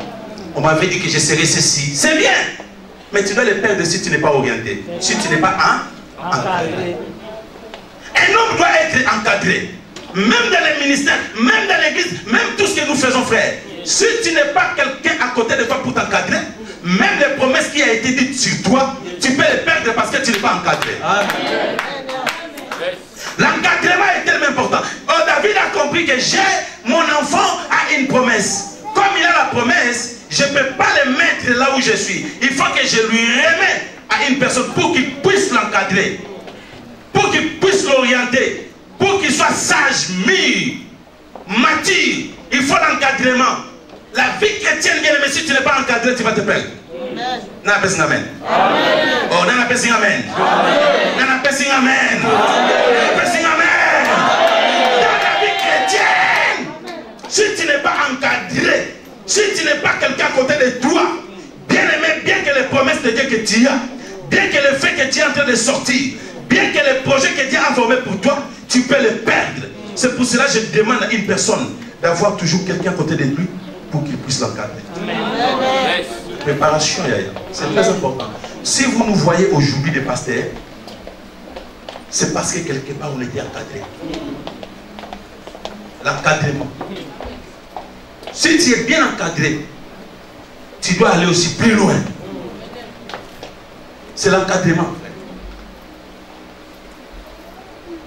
On m'avait dit que je serais ceci. C'est bien. Mais tu dois les perdre si tu n'es pas orienté. Si tu n'es pas encadré. Un homme doit être encadré. Même dans les ministères, même dans l'église, même tout ce que nous faisons, frère. Si tu n'es pas quelqu'un à côté de toi pour t'encadrer, même les promesses qui ont été dites sur toi, tu peux les perdre parce que tu n'es pas encadré. L'encadrement est tellement important. Oh, David a compris que mon enfant a une promesse. Comme il a la promesse, je ne peux pas le mettre là où je suis. Il faut que je lui remette à une personne pour qu'il puisse l'encadrer, pour qu'il puisse l'orienter, pour qu'il soit sage, mûr, mature. Il faut l'encadrement. La vie chrétienne, bien aimé, si tu n'es pas encadré, tu vas te perdre. N'a pas amen. Oh, n'a pas amen. N'a pas amen. Amen. Dans la vie chrétienne, si tu n'es pas encadré, si tu n'es pas quelqu'un à côté de toi, bien aimé, bien que les promesses de Dieu que tu as, bien que le fait que tu es en train de sortir, bien que les projets que Dieu a formés pour toi, tu peux les perdre. C'est pour cela que je demande à une personne d'avoir toujours quelqu'un à côté de lui pour qu'il puisse l'encadrer. Préparation, c'est très important. Si vous nous voyez aujourd'hui des pasteurs, c'est parce que quelque part on était encadré. L'encadrement. Si tu es bien encadré, tu dois aller aussi plus loin. C'est l'encadrement.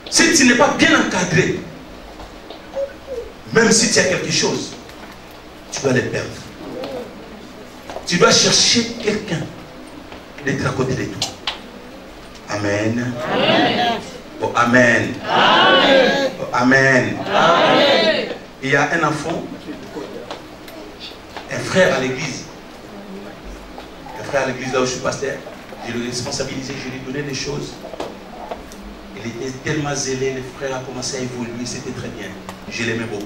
Si tu n'es pas bien encadré, même si tu as quelque chose, tu dois les perdre. Tu dois chercher quelqu'un d'être à côté de toi. Amen. Amen. Oh, amen. Amen. Oh, amen. Amen. Il y a un enfant, un frère à l'église. Un frère à l'église là où je suis pasteur. Je l'ai responsabilisé, je lui ai donné des choses. Il était tellement zélé, le frère a commencé à évoluer, c'était très bien. Je l'aimais beaucoup.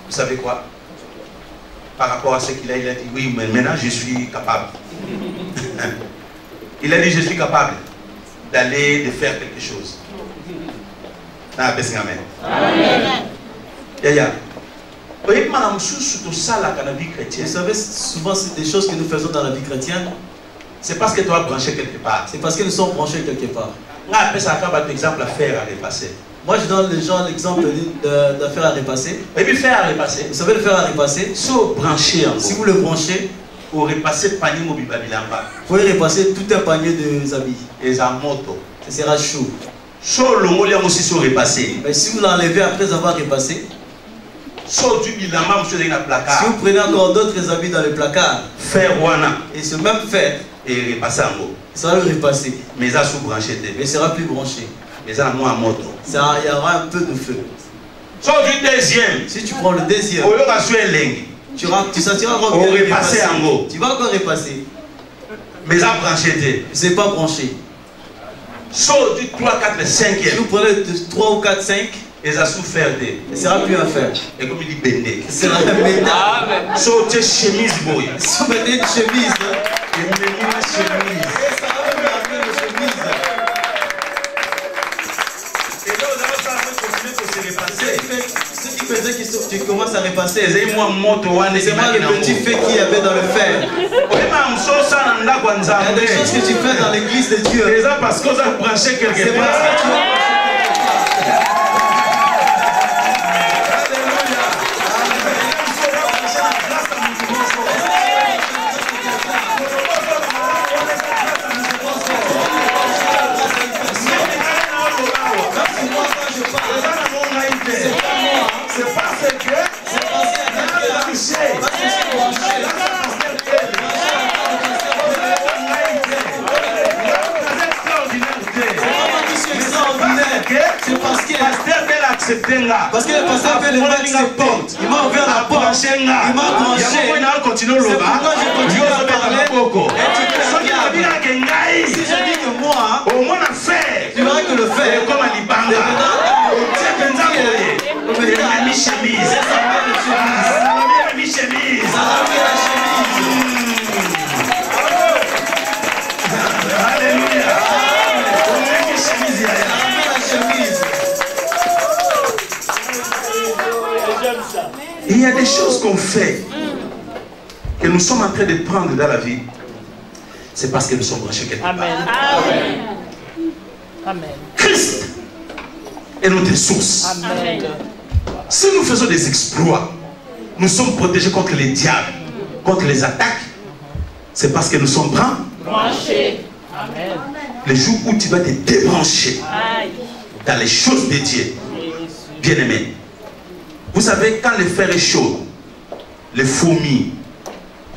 Vous savez quoi? Par rapport à ce qu'il a dit, oui, mais maintenant je suis capable. Il a dit, je suis capable d'aller, de faire quelque chose. Amen. Yaya. Vous savez, souvent c'est des choses que nous faisons dans la vie chrétienne. C'est parce que tu as branché quelque part. C'est parce que nous sommes branchés quelque part. Exemple à faire à repasser. Moi je donne les gens l'exemple de faire à repasser. Et puis faire à repasser. Vous savez le faire à repasser. Si vous le branchez, vous repassez panier mobile. Vous pouvez repasser tout un panier de habits. Et ça moto. Ce sera chaud. Chaud le mot aussi sur repasser. Mais si vous l'enlevez après avoir repassé, si vous prenez encore d'autres habits dans le placard, faire wana et ce même fer et repasser en haut. Ça va le repasser. Mais ça sous branché. Mais il sera plus branché. Mais ça moins en moto. Ça, il y aura un peu de feu. Deuxième. Si tu prends le deuxième, tu sentiras encore bien repasser en haut. Tu vas encore repasser. Mais ça branché. C'est pas branché. Sauf du 3, 4, 5. Si vous prenez 3 ou 4, 5, et ça souffert de. Il sera plus un fer. Et comme il dit bendé. C'est la même. Sauf tu chemise boy. Si vous mettez une chemise, et vous mettez une chemise. Ça va me rappeler une chemise. Et là, vous allez continuer pour se repasser. Ce qui faisait que tu commences à repasser. C'est moi le petit fait qu'il y avait dans le fer. Il y a des choses que tu fais dans l'église de Dieu. C'est parce que vous avez branché quelque part. Parce que le pasteur fait le porte. Il m'a ouvert la porte. Il m'a branché. C'est pourquoi je continue à parler. Si je dis que moi, tu verras que le fer, il y a des choses qu'on fait, que nous sommes en train de prendre dans la vie, c'est parce que nous sommes branchés quelque part. Amen. Amen. Christ est notre source. Amen. Si nous faisons des exploits, nous sommes protégés contre les diables, contre les attaques, c'est parce que nous sommes branchés. Amen. Le jour où tu vas te débrancher dans les choses de Dieu, bien aimé. Vous savez, quand le fer est chaud, les fourmis,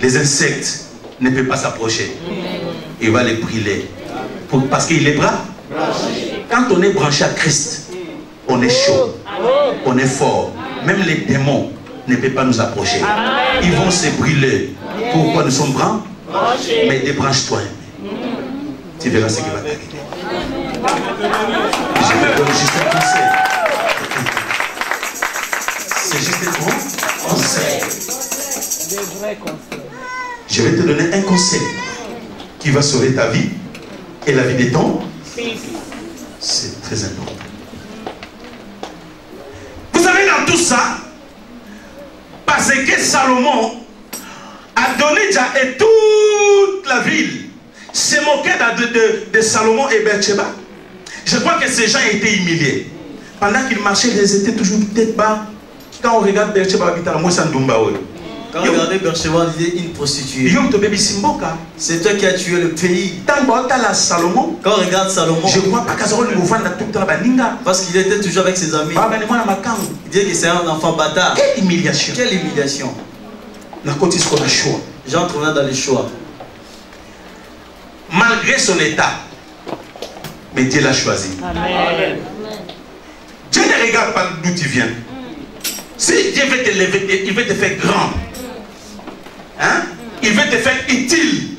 les insectes ne peuvent pas s'approcher. Il va les brûler. Parce qu'il est branché. Quand on est branché à Christ, on est chaud, on est fort. Même les démons ne peuvent pas nous approcher. Ils vont se brûler. Pourquoi nous sommes branchés? Mais débranche-toi. Tu verras ce qui va t'arriver. Je te donne juste un conseil. C'est juste un bon conseil. Des vrais conseils. Je vais te donner un conseil qui va sauver ta vie et la vie de ton fils. C'est très important. Vous savez, dans tout ça, parce que Salomon a donné déjà et toute la ville s'est moqué de Salomon et Bathsheba. Je crois que ces gens étaient humiliés. Pendant qu'ils marchaient, ils étaient toujours tête bas. Quand on regarde Bathsheba, quand on regardait Bathsheba, on disait une prostituée. C'est toi qui as tué le pays. Quand on regarde Salomon, je crois pas parce qu'il était toujours avec ses amis. Il disait que c'est un enfant bâtard. Quelle humiliation. Quelle humiliation. J'entre dans les choix. Malgré son état, mais Dieu l'a choisi. Amen. Dieu ne regarde pas d'où tu viens. Si Dieu veut te lever, il veut te faire grand. Hein? Il veut te faire utile.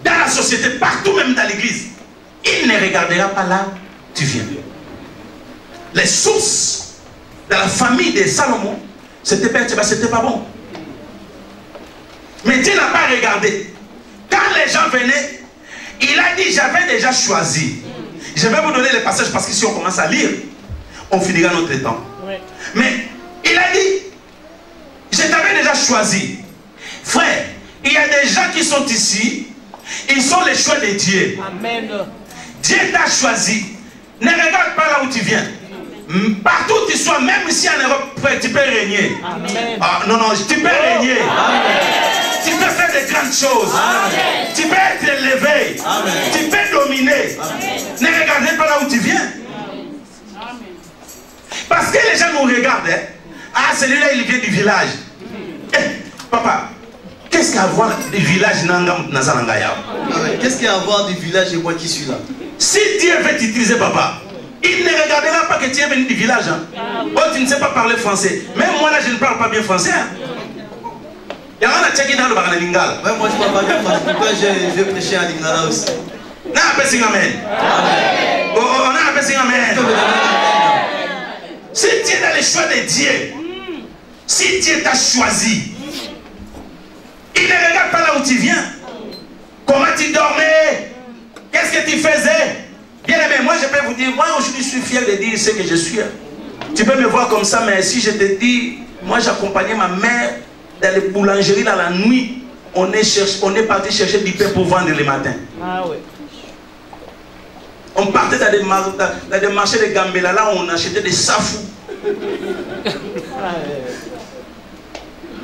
Dans la société, partout, même dans l'église. Il ne regardera pas là où tu viens. Les sources de la famille de Salomon, c'était pas bon. Mais Dieu n'a pas regardé. Quand les gens venaient, il a dit, j'avais déjà choisi. Je vais vous donner les passages parce que si on commence à lire, on finira notre temps. Oui. Mais il a dit, je t'avais déjà choisi. Frère, il y a des gens qui sont ici, ils sont les choix de Dieu. Amen. Dieu t'a choisi. Ne regarde pas là où tu viens. Partout où tu sois, même ici en Europe, tu peux régner. Amen. Ah, non, tu peux régner. Amen. Tu peux faire de grandes choses. Amen. Tu peux être élevé. Amen. Tu peux dominer. Amen. Ne regardez pas là où tu viens. Amen. Parce que les gens nous regardent. Hein? Ah, celui-là, il vient du village. Papa, qu'est-ce qu'il y a à voir du village Nazarangaya? Qu'est-ce qu'il y a à voir du village et moi qui suis là? Si Dieu veut t'utiliser, papa, il ne regardera pas que tu es venu du village. Hein. Oh, tu ne sais pas parler français. Même moi, là, je ne parle pas bien français. Hein. Ouais, moi, je parle pas bien français. Pourquoi je vais prêcher en lingala aussi? On a appelé Amen. On a appelé Amen. Si tu es dans les choix de Dieu, si Dieu t'a choisi, il ne regarde pas là où tu viens. Comment tu dormais? Qu'est-ce que tu faisais? Bien aimé, moi je peux vous dire, moi aujourd'hui je suis fier de dire ce que je suis. Tu peux me voir comme ça, mais si je te dis, moi j'accompagnais ma mère dans les boulangeries dans la nuit. On est parti chercher du pain pour vendre le matin. Ah oui. On partait dans des marchés de Gambela, là on achetait des safous.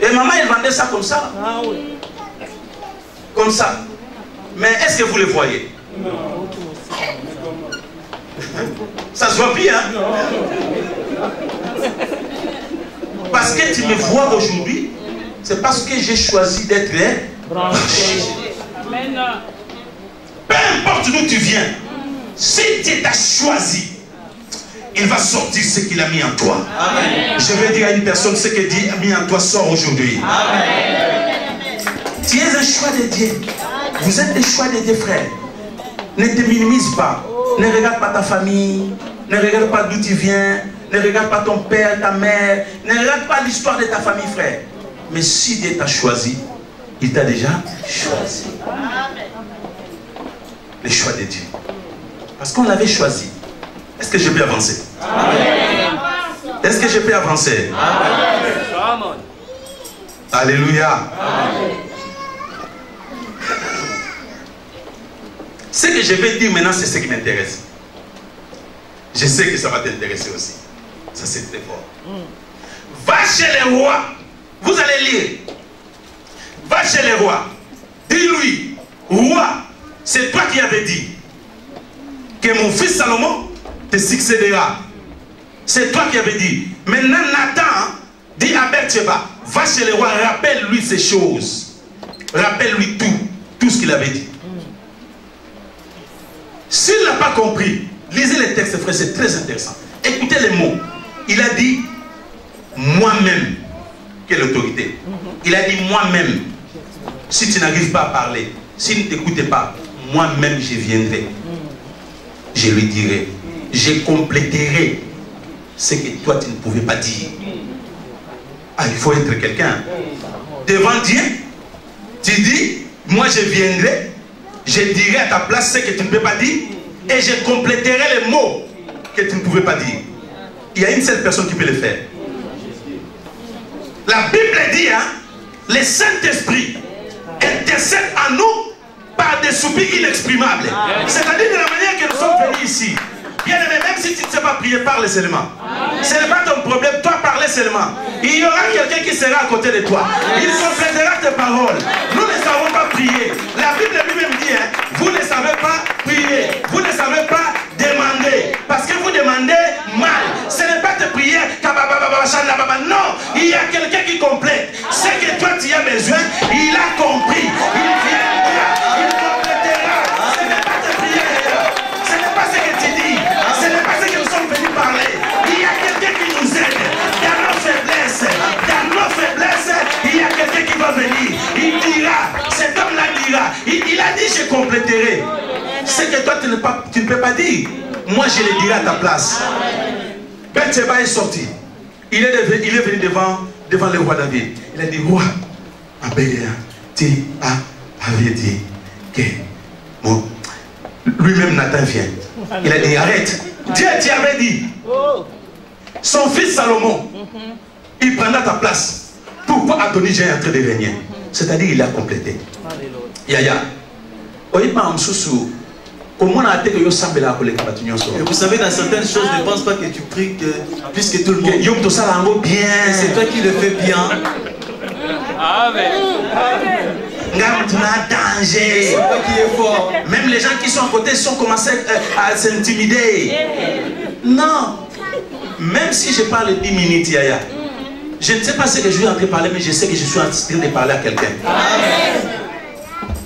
Et maman elle vendait ça comme ça. Ah oui. Comme ça. Mais est-ce que vous le voyez? Non. Ça se voit bien. Hein? Parce que tu me vois aujourd'hui, c'est parce que j'ai choisi d'être branché. Peu importe d'où tu viens, si Dieu t'a choisi, il va sortir ce qu'il a mis en toi. Amen. Je vais dire à une personne ce que Dieu a mis en toi sort aujourd'hui. Tu es un choix de Dieu. Vous êtes des choix de Dieu, frère. Ne te minimise pas. Ne regarde pas ta famille. Ne regarde pas d'où tu viens. Ne regarde pas ton père, ta mère. Ne regarde pas l'histoire de ta famille, frère. Mais si Dieu t'a choisi, il t'a déjà choisi. Les choix de Dieu. Parce qu'on l'avait choisi. Est-ce que je peux avancer? Est-ce que je peux avancer? Amen. Alléluia. Amen. Ce que je vais dire maintenant, c'est ce qui m'intéresse. Je sais que ça va t'intéresser aussi. Ça, c'est très fort. Va chez les rois. Vous allez lire. Va chez les rois. Dis-lui, roi, c'est toi qui avais dit que mon fils Salomon te succédera. C'est toi qui avais dit. Maintenant, Nathan dit à Bathsheba, va chez les rois, rappelle-lui ces choses. Rappelle-lui tout ce qu'il avait dit. S'il n'a pas compris, lisez les textes, frère, c'est très intéressant. Écoutez les mots. Il a dit moi-même. Quelle autorité? Il a dit moi-même. Si tu n'arrives pas à parler, s'il ne t'écoutait pas, moi-même je viendrai. Je lui dirai. Je compléterai ce que toi tu ne pouvais pas dire. Ah, il faut être quelqu'un. Devant Dieu, tu dis, moi je viendrai. Je dirai à ta place ce que tu ne peux pas dire et je compléterai les mots que tu ne pouvais pas dire. Il y a une seule personne qui peut le faire. La Bible dit, hein, le Saint-Esprit intercède en nous par des soupirs inexprimables. C'est-à-dire de la manière que nous sommes venus ici. Bien aimé, même si tu ne sais pas prier, parle seulement. Ce n'est pas ton problème, toi parle seulement. Il y aura quelqu'un qui sera à côté de toi. Il complétera tes paroles. Nous ne savons pas prier. La Bible lui-même dit, hein, vous ne savez pas prier. Vous ne savez pas demander. Parce que vous demandez mal. Ce n'est pas tes prières. Non, il y a quelqu'un qui complète. Ce que toi tu as que toi, tu ne peux pas dire, moi je le dirai à ta place. Bathsheba est sorti. Il est venu devant le roi David. Il a dit, roi, tu avais dit que bon, lui-même Nathan vient. Il a dit, arrête. Dieu t'y avait dit. Son fils Salomon, il prendra ta place. Pourquoi Adonijah est en train de régner? C'est-à-dire il a complété. Yaya. Comment a été que vous savez là pour les cabatinions? Et vous savez, dans certaines choses, ne pense pas que tu pries plus que tout le monde. C'est toi qui le fais bien. Amen. Danger. C'est toi qui es fort. Même les gens qui sont à côté sont commencés à s'intimider. Non. Même si je parle 10 minutes, Yaya, je ne sais pas ce que je suis en train de parler, mais je sais que je suis en train de parler à quelqu'un.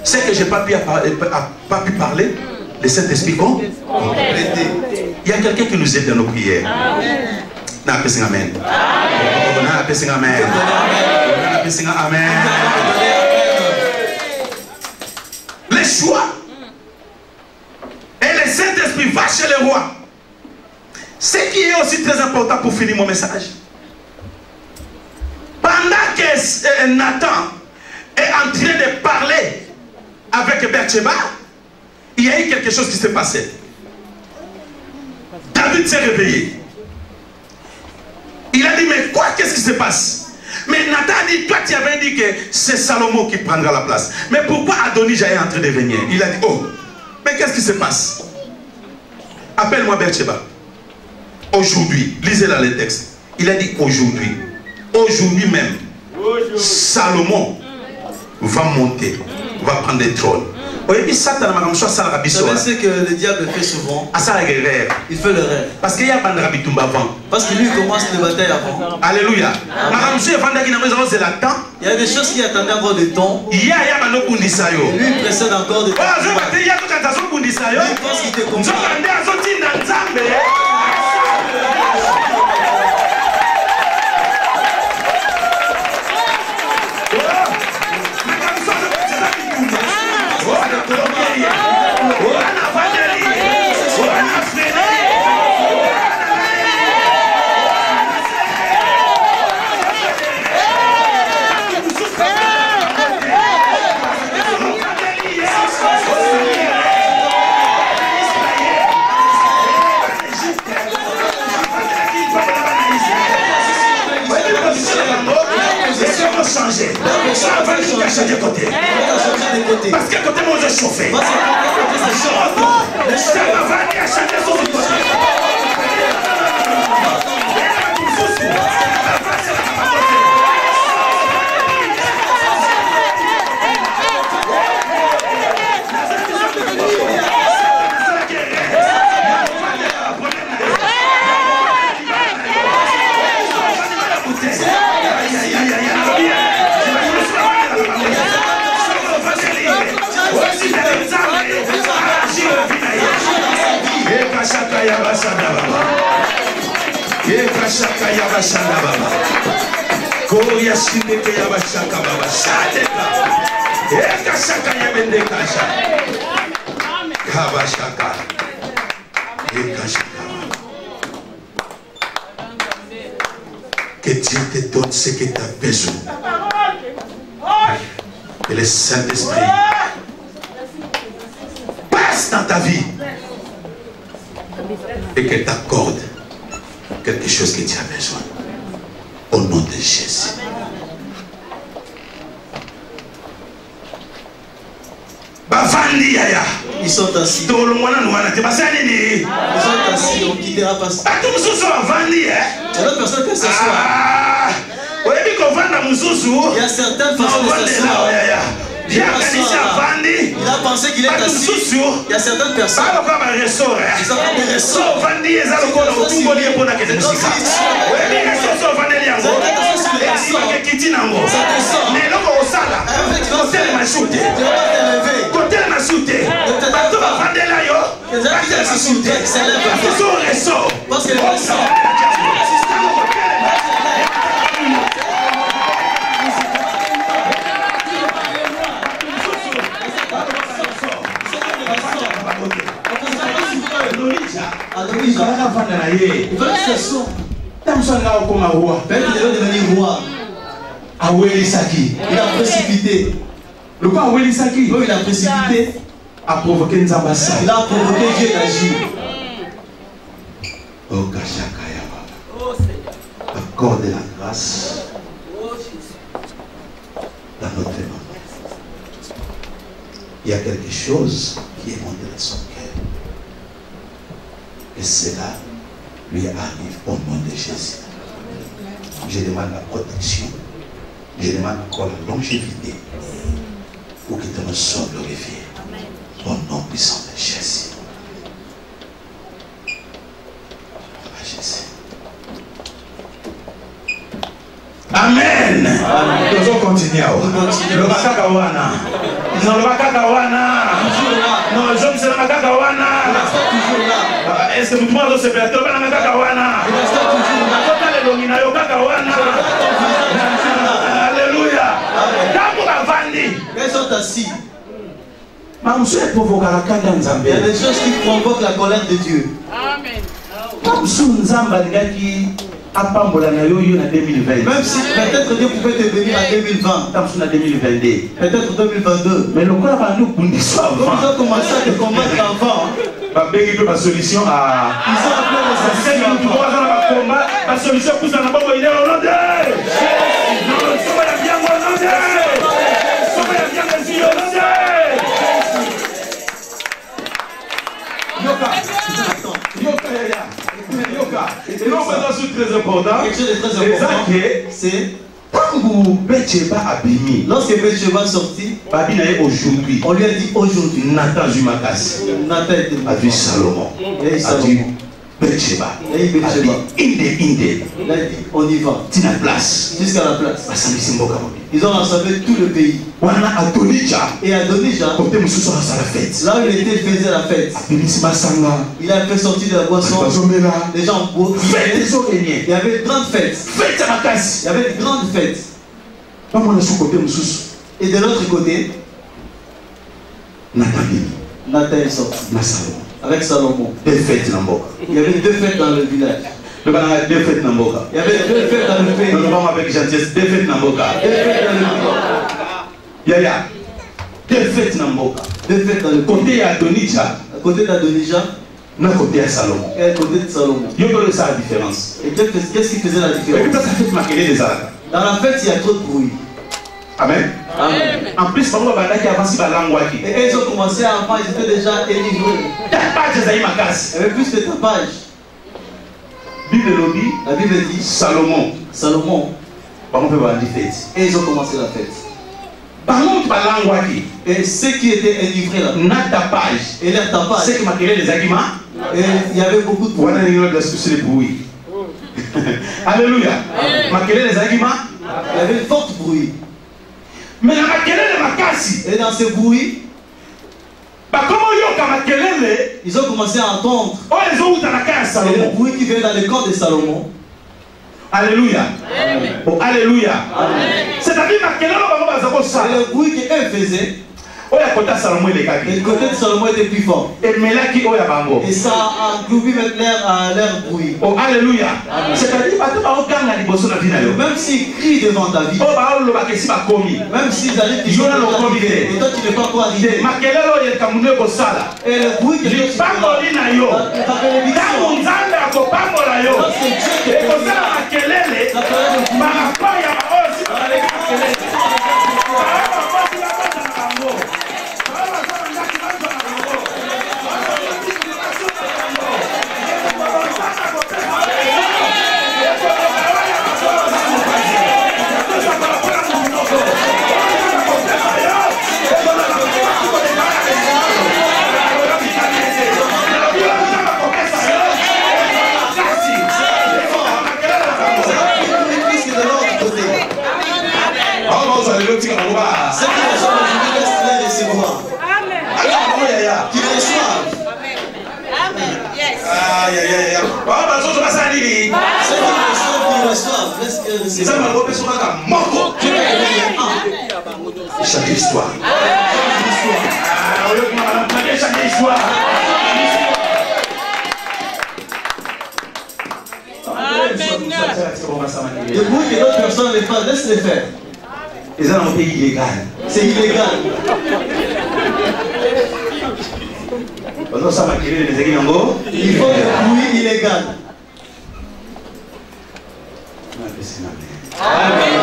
C'est que je n'ai pas pu parler. Le Saint-Esprit complété. Il y a quelqu'un qui nous aide dans nos prières. Amen. Amen. Les choix. Et le Saint-Esprit va chez le roi. Ce qui est aussi très important pour finir mon message. Pendant que Nathan est en train de parler avec Bathsheba, il y a eu quelque chose qui s'est passé. David s'est réveillé. Il a dit, mais quoi, qu'est-ce qui se passe? Mais Nathan a dit, toi tu avais dit que c'est Salomon qui prendra la place. Mais pourquoi Adonijah est en train de venir? Il a dit, oh, mais qu'est-ce qui se passe? Appelle-moi Bathsheba. Aujourd'hui, lisez là le texte. Il a dit aujourd'hui. Aujourd'hui même, Salomon va monter, va prendre le trône. Vous savez ce que le diable fait souvent? Il fait le rêve. Parce qu'il y a pas de rabitumba avant. Parce que lui il commence les batailles avant. Alléluia. Il y a des choses qui attendaient encore du temps. Et lui il précède encore des temps. Lui il pense qu'il te comprend. changer. Ça va nous cacher de côté. Parce qu'à côté, moi, je chauffais. Ça va venir à changer sur le côté. Que Dieu te donne ce que tu as besoin. Que le Saint-Esprit passe dans ta vie et qu'elle t'accorde quelque chose que tu as besoin. Au nom de Jésus. Ils sont assis. Ils sont assis, on quittera pas ça. Il y a d'autres personnes qui s'assoient. Il y a certaines façons de s'asseoir. Il a pensé qu'il est assis. Il y a certaines personnes. Ils ont des ressorts. Parce que ce sont. Tamsanga okoma roi. Peut-être qu'il devait devenir roi. Awelisaki. Il a précipité. Le quoi Awelisaki? Il a précipité. A provoqué Nzambasa. Il a provoqué Dieu d'agir. Oh Kashakaya. Accorde la grâce dans notre monde. Il y a quelque chose qui est monté dans son cœur. Et cela lui arrive au nom de Jésus. Je demande la protection. Je demande encore la longévité pour que ton nom soit glorifié. Au nom puissant de Jésus. Jésus. Amen. Nous allons continuer. Le bakaka wana. Non, le bakaka wana. Non, je me suis le bakaka wana. Est-ce que vous pouvez se faire le bakaka wana? Alléluia. Ils sont assis. Il y a des choses qui provoquent la colère de Dieu. Amen. Même si peut-être Dieu pouvait te bénir en 2020, peut-être 2022, mais le corps va nous commencer à te combattre avant. Ils ont appelé la solution la solution pour ça. Et non, maintenant, c'est très important. Quelque chose de très important, c'est lorsque Bathsheba sortit, aujourd'hui, on lui a dit aujourd'hui, Nathan a vu Salomon. A dit Bathsheba. Il a dit on y va. Jusqu'à la place. Ils ont rassemblé tout le pays. Et Adonijah, là où il était, il faisait la fête. Il a fait sortir de la boisson. Les gens buvaient. Il y avait une grande fête. Il y avait une grande fête. Et de l'autre côté, Nathan est sorti. Avec Salomon. Deux fêtes dans le monde. Il y avait deux fêtes dans le village. Il y avait deux fêtes dans le pays. Il y avait deux fêtes dans le pays. Nous avons avec gentillesse deux fêtes dans le monde. Deux fêtes dans le pays. Deux fêtes dans le monde. Deux fêtes dans le côté d'Adonijah. À côté d'Adonijah. Non, côté de Salomon. Et à côté de Salomon. Il y a ça la différence. Et qu'est-ce qui faisait la différence? Dans la fête, il y a trop de bruit. Amen. Amen. En plus, et ils ont commencé avant, ils étaient déjà élivrés. Il y avait plus de tapage. La Bible dit Salomon. Et ils ont commencé la fête. Et ceux qui étaient élivrés là, et leur tapage, et il y avait beaucoup de bruit. Alléluia. Il y avait une forte bruit. Mais et dans ce bruit, ils ont commencé à entendre le bruit qui vient dans le camp de Salomon. Alléluia. Oh, alléluia. C'est-à-dire que le bruit qu'eux faisaient, et le côté de Salomon était plus fort. Et ça a engloubi leur bruit. Oh, alléluia. C'est-à-dire même s'ils crient devant ta vie, même s'ils arrivent, et toi tu n'es pas encore arrivé. Et le bruit que tu fais, chaque histoire. De bruit que d'autres personnes les fassent, laisse-les faire. Et ça, dans un pays illégal. C'est illégal. Pendant ça, va créer les églises en gros. Il faut le bruit illégal. Amen.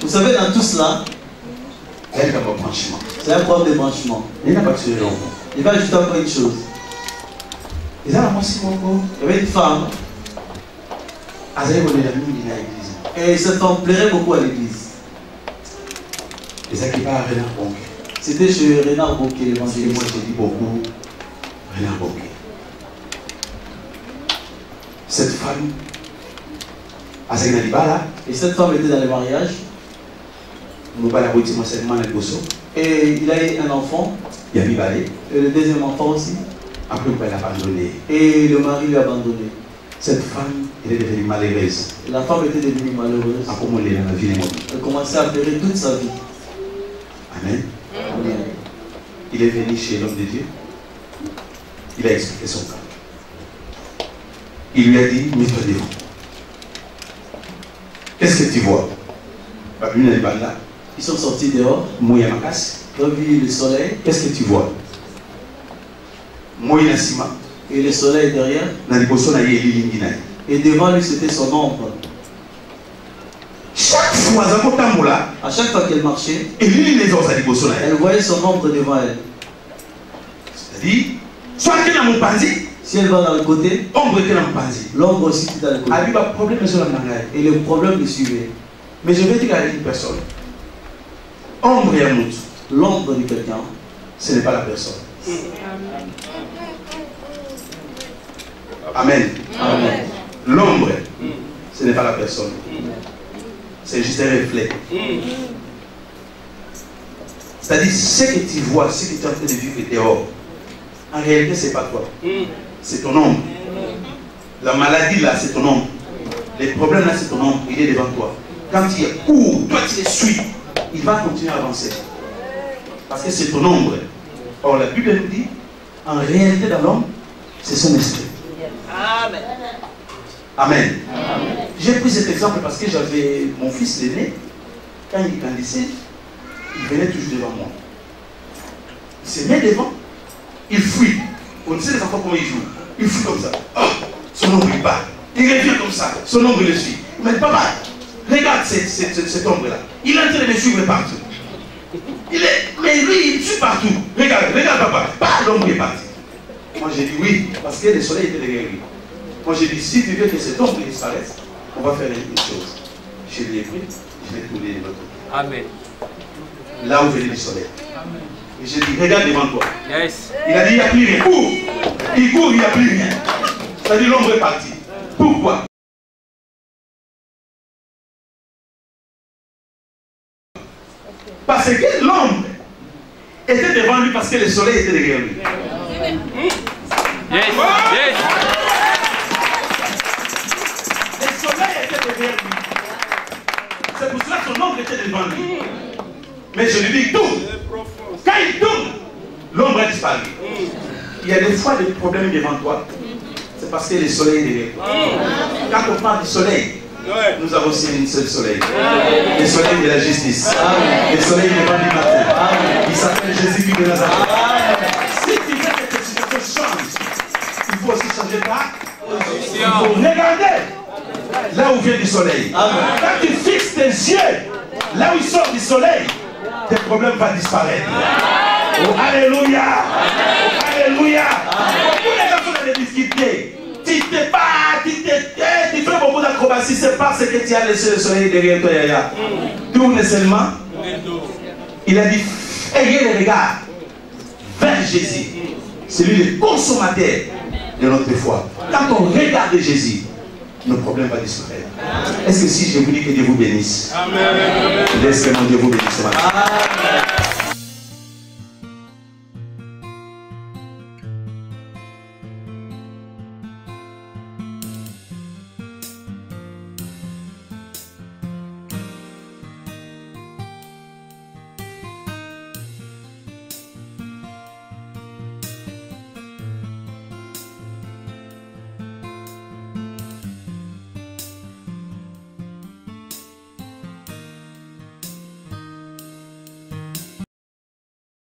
Vous savez, dans tout cela, c'est un problème de branchement. Il va ajouter encore une chose. Il y avait une femme. Et cette femme plairait beaucoup à l'église. C'était chez Renard Bocquet, l'évangéliste. Moi, j'ai dit beaucoup. Renard Bocquet. Cette femme, et cette femme était dans le mariage. Et il a eu un enfant. Et le deuxième enfant aussi. Après, il l'a abandonné. Et le mari lui a abandonné. Cette femme, elle est devenue malheureuse. La femme était devenue malheureuse. Elle commençait à pleurer toute sa vie. Amen. Amen. Il est venu chez l'homme de Dieu. Il a expliqué son cas. Il lui a dit, mets-toi devant. Qu'est-ce que tu vois? Ils sont sortis dehors. Ils ont vu le soleil. Qu'est-ce que tu vois? Et le soleil derrière. Et devant lui, c'était son ombre. Chaque fois, à chaque fois qu'elle marchait, elle voyait son ombre devant elle. C'est-à-dire, soit qu'elle a mon panzi, si elle va dans le côté, l'ombre aussi est dans le côté. Et le problème le suivait. Mais je vais dire à une personne, l'ombre de quelqu'un, ce n'est pas la personne. Amen. Amen. L'ombre, ce n'est pas la personne. C'est juste un reflet. C'est-à-dire, ce que tu vois, ce que tu es en train de vivre dehors, en réalité, ce n'est pas toi. C'est ton ombre. La maladie, là, c'est ton ombre. Les problèmes, là, c'est ton ombre. Il est devant toi. Quand il court, toi, tu les suis. Il va continuer à avancer. Parce que c'est ton ombre. Or, la Bible nous dit, en réalité, dans l'homme, c'est son esprit. Amen. Amen. J'ai pris cet exemple parce que j'avais mon fils l'aîné, quand il grandissait, il venait toujours devant moi. Il se met devant, il fuit. On sait les enfants comment ils jouent. Il fuit comme ça. Oh, son ombre il part. Il revient comme ça. Son ombre le suit. Il m'a dit, papa, regarde cet ombre-là. Il est en train de me suivre partout. Mais lui, il suit partout. Regarde, papa. L'ombre est parti. Moi j'ai dit oui, parce que le soleil était derrière lui. Moi j'ai dit, si tu veux que cet ombre disparaisse, on va faire une chose. Je l'ai pris, je l'ai tourné de l'autre côté. Amen. Là où venait le soleil. Amen. Et j'ai dit, regarde devant toi. Yes. Il a dit, il n'y a plus rien. Cours. Il court, il n'y a plus rien. C'est-à-dire, l'ombre est partie. Pourquoi? Parce que l'ombre était devant lui parce que le soleil était derrière lui. Yes. Yes. Le soleil était derrière lui. C'est pour cela que son ombre était devant lui. Mais je lui dis, tourne. Quand il tourne, l'ombre a disparu. Il y a des fois des problèmes devant toi. C'est parce que le soleil est derrière toi. Quand on parle du soleil, nous avons aussi un seul soleil. Le soleil de la justice. Le soleil du matin. Il s'appelle Jésus-Christ de Nazareth. Si tu veux que tes situations changent, il faut aussi changer ta position. Il faut regarder là où vient du soleil. Quand tu fixes tes yeux là où il sort du soleil, tes problèmes vont disparaître. Oh, alléluia! Oh, alléluia! Beaucoup de gens sont dans des difficultés. Tu te bats, tu fais beaucoup d'acrobaties, c'est parce que tu as laissé le soleil derrière toi. Tourne seulement. Il a dit, ayez le regard vers Jésus. C'est lui le consommateur de notre foi. Quand on regarde Jésus, nos problèmes vont disparaître. Est-ce que si je vous dis que Dieu vous bénisse? Amen. Laisse que mon Dieu vous bénisse ce matin.